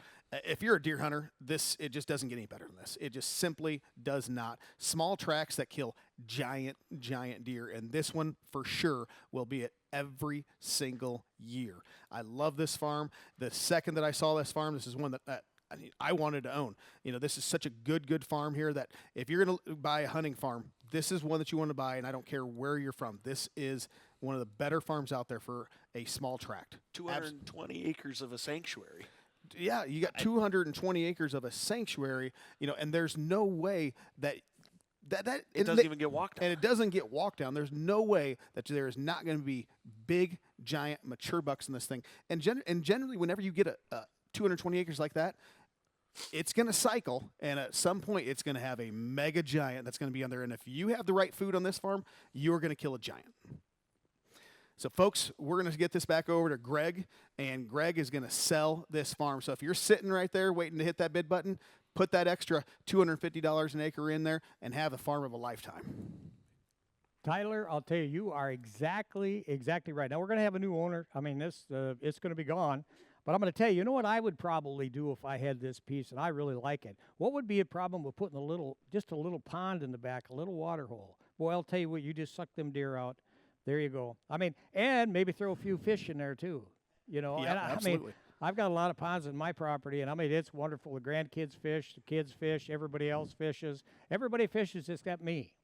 If you're a deer hunter, it just doesn't get any better than this. It just simply does not. Small tracks that kill giant deer, and this one for sure will be it every single year. I love this farm. The second that I saw this farm, this is one that I wanted to own. You know, this is such a good farm here that if you're going to buy a hunting farm, this is one that you want to buy, and I don't care where you're from. This is one of the better farms out there for a small tract. 220 acres of a sanctuary. Yeah, you got 220 acres of a sanctuary, you know, and there's no way that it doesn't even get walked down. And it doesn't get walked down. There's no way that there is not going to be big, giant, mature bucks in this thing. And generally, whenever you get a 220 acres like that, it's going to cycle, and at some point, it's going to have a mega giant that's going to be on there. And if you have the right food on this farm, you're going to kill a giant. So, folks, we're going to get this back over to Greg, and Greg is going to sell this farm. So if you're sitting right there waiting to hit that bid button, put that extra $250 an acre in there and have the farm of a lifetime. Tyler, I'll tell you, you are exactly right. Now, we're going to have a new owner. I mean, it's going to be gone. But I'm going to tell you, you know what I would probably do if I had this piece, and I really like it? What would be a problem with putting just a little pond in the back, a little water hole? boy, I'll tell you what, you just suck them deer out. There you go. I mean, and maybe throw a few fish in there too. You know, Yeah, and absolutely. I mean, I've got a lot of ponds in my property, and I mean, it's wonderful. The grandkids fish, the kids fish, everybody else fishes. Everybody fishes except me.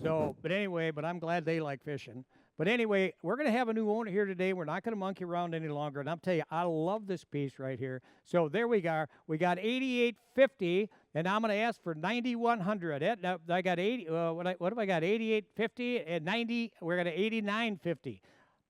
So, but anyway, but I'm glad they like fishing. But anyway, we're going to have a new owner here today. We're not going to monkey around any longer. And I'm telling you, I love this piece right here. So there we go. We got 88.50, and I'm going to ask for 9,100. Now, I got 80. What have I got? 88.50 and 90. We're going to 89.50.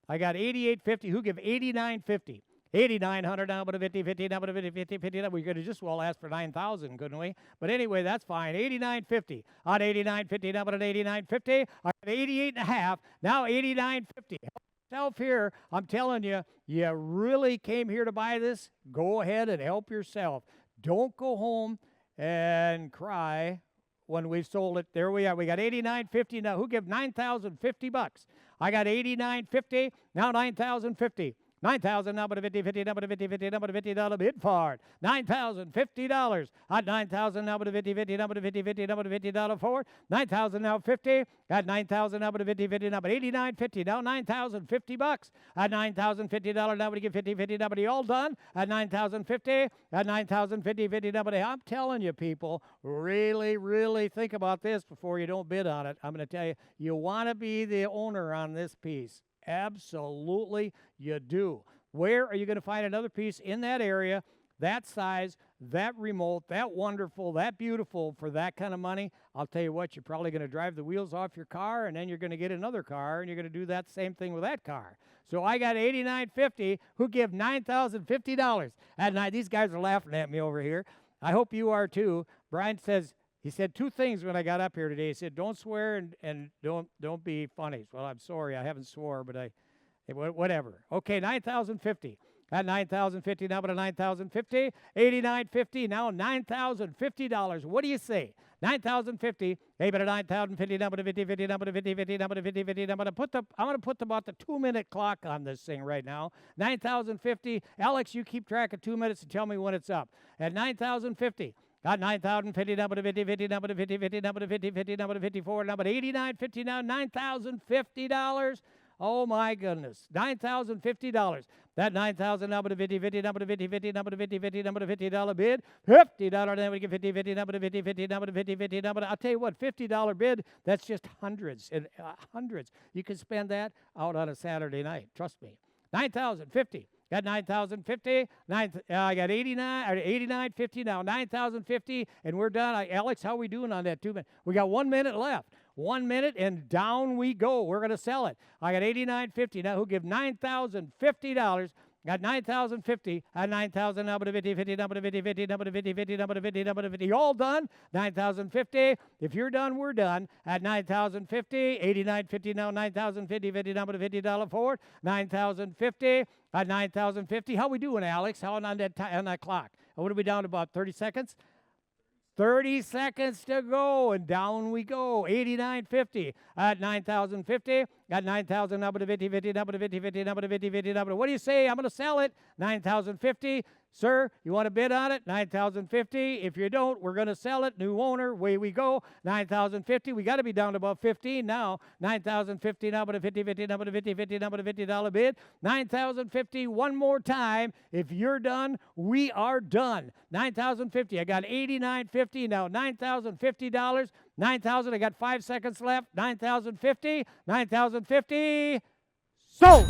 I got 88.50. Who give 89.50? 8,900 now, but a 50, now, but a 50. We could have just well asked for 9,000, couldn't we? But anyway, that's fine. 89.50 on 89.50 now, but at 89.50. I got 88.5 now, 89.50. Help yourself here. I'm telling you, you really came here to buy this. Go ahead and help yourself. Don't go home and cry when we've sold it. There we are. We got 89.50 now. Who give 9,050 bucks? I got 89.50 now, 9,050. 9,000 now, but a 50, now, but a 50, now, but a $50 bid for it. $9,050 at 9,000 now, but a 50, now, but a 50, now, but a $50 for it. 9,000 now, 50 at 9,000 now, but a 50, now, but 89.50 now, 9,050 bucks at $9,050 now, but give 50, now, but all done at 9,050 at 9,050 now, but I'm telling you, people, really think about this before you don't bid on it. I'm going to tell you, you want to be the owner on this piece. Absolutely, you do. Where are you going to find another piece in that area, that size, that remote, that wonderful, that beautiful for that kind of money? I'll tell you what, you're probably going to drive the wheels off your car, and then you're going to get another car, and you're going to do that same thing with that car. So I got 89.50. Who give $9,050 at night? These guys are laughing at me over here. I hope you are too. Brian says, he said two things when I got up here today. He said, don't swear and don't be funny. Well, I'm sorry. I haven't swore, but whatever. Okay, 9,050. At 9,050 now, but a 9,050. 89.50 now, $9,050. What do you say? 9,050. Hey, but a 9,050 now, but a 50, now, but a 50, now, but a 50, now, but I'm going to put about the 2-minute clock on this thing right now. 9,050. Alex, you keep track of 2 minutes and tell me when it's up. At 9,050. Got 9,050 now, but a 50, now, but a 50, now, but a 50, now, but a 54, now, but 89.50 now, $9,050. Oh my goodness, $9,050. That 9,000 now, but a 50, now, but a 50, now, but a 50, now, but a $50 bid. $50 now, we get 50, now, but a 50, now, but a 50, now, but I'll tell you what, $50 bid, that's just hundreds and hundreds. You can spend that out on a Saturday night. Trust me. 9,050. Got 9,050. I got 89.50 now. 9,050, and we're done. Alex, how are we doing on that 2 minutes? We got 1 minute left. 1 minute, and down we go. We're going to sell it. I got 89.50 now. Who give $9,050? Got 9,050 at 9,000 now, but a 50, now, but a 50, now, but a 50, now, but a 50, now, but a 50. All done. 9,050. If you're done, we're done. At 9,050, 89.50 now, 9,050, 50, now, but a $50 for it. 9,050 at 9,050. How we doing, Alex? How on that clock? What are we down to, about 30 seconds? 30 seconds to go, and down we go. 89.50 at 9,050. Got 9,000 now, but a 50, now, but a 50, now, but a 50, now, but what do you say? I'm going to sell it. 9,050. Sir, you want to bid on it? 9,050. If you don't, we're going to sell it. New owner, away we go. 9,050. We got to be down to about 15 now. 9,050 now, but a 50, now, but a 50, now, but a $50 bid. 9,050. One more time. If you're done, we are done. 9,050. I got 89.50 now. $9,050. 9,000. I got 5 seconds left. 9,050. 9,050. Sold.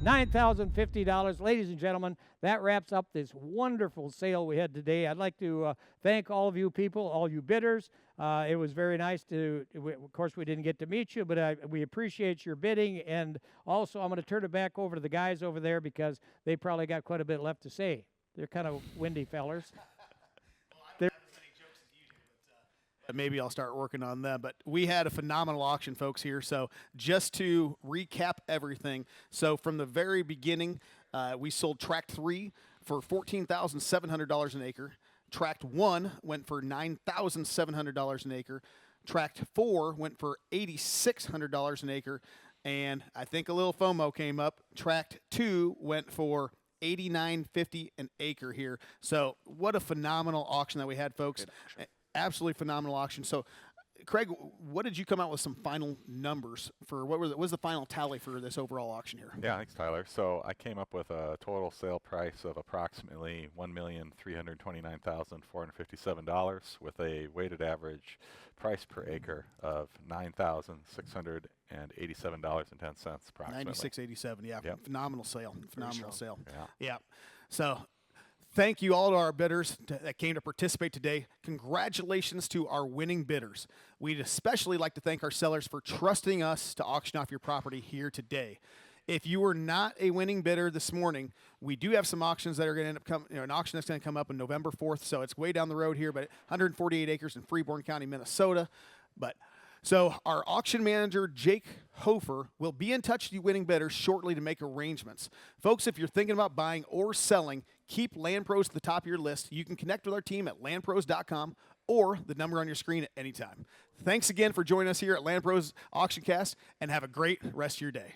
$9,050. Ladies and gentlemen, that wraps up this wonderful sale we had today. I'd like to thank all of you people, all you bidders. It was very nice of course, we didn't get to meet you, but we appreciate your bidding. And also, I'm going to turn it back over to the guys over there because they probably got quite a bit left to say. They're kind of windy fellers. Maybe I'll start working on them. But we had a phenomenal auction, folks, here. So just to recap everything. So from the very beginning, we sold Tract 3 for $14,700 an acre. Tract 1 went for $9,700 an acre. Tract 4 went for $8,600 an acre. And I think a little FOMO came up. Tract 2 went for $89.50 an acre here. So what a phenomenal auction that we had, folks. Absolutely phenomenal auction. So Craig, what did you come out with some final numbers for? What was the final tally for this overall auction here? Yeah, thanks, Tyler. So I came up with a total sale price of approximately $1,329,457 with a weighted average price per acre of $9,687.10 approximately. 96.87. Yeah, Yep. phenomenal sale. Phenomenal sale. Yeah. Yeah. So, thank you all to our bidders that came to participate today. Congratulations to our winning bidders. We'd especially like to thank our sellers for trusting us to auction off your property here today. If you were not a winning bidder this morning, we do have some auctions that are going to end up coming. An auction that's going to come up on November 4th, so it's way down the road here, but 148 acres in Freeborn County, Minnesota. So our auction manager, Jake Hofer, will be in touch with you winning bidders shortly to make arrangements. Folks, if you're thinking about buying or selling, keep LandProz at the top of your list. You can connect with our team at landproz.com or the number on your screen at any time. Thanks again for joining us here at LandProz Auction Cast, and have a great rest of your day.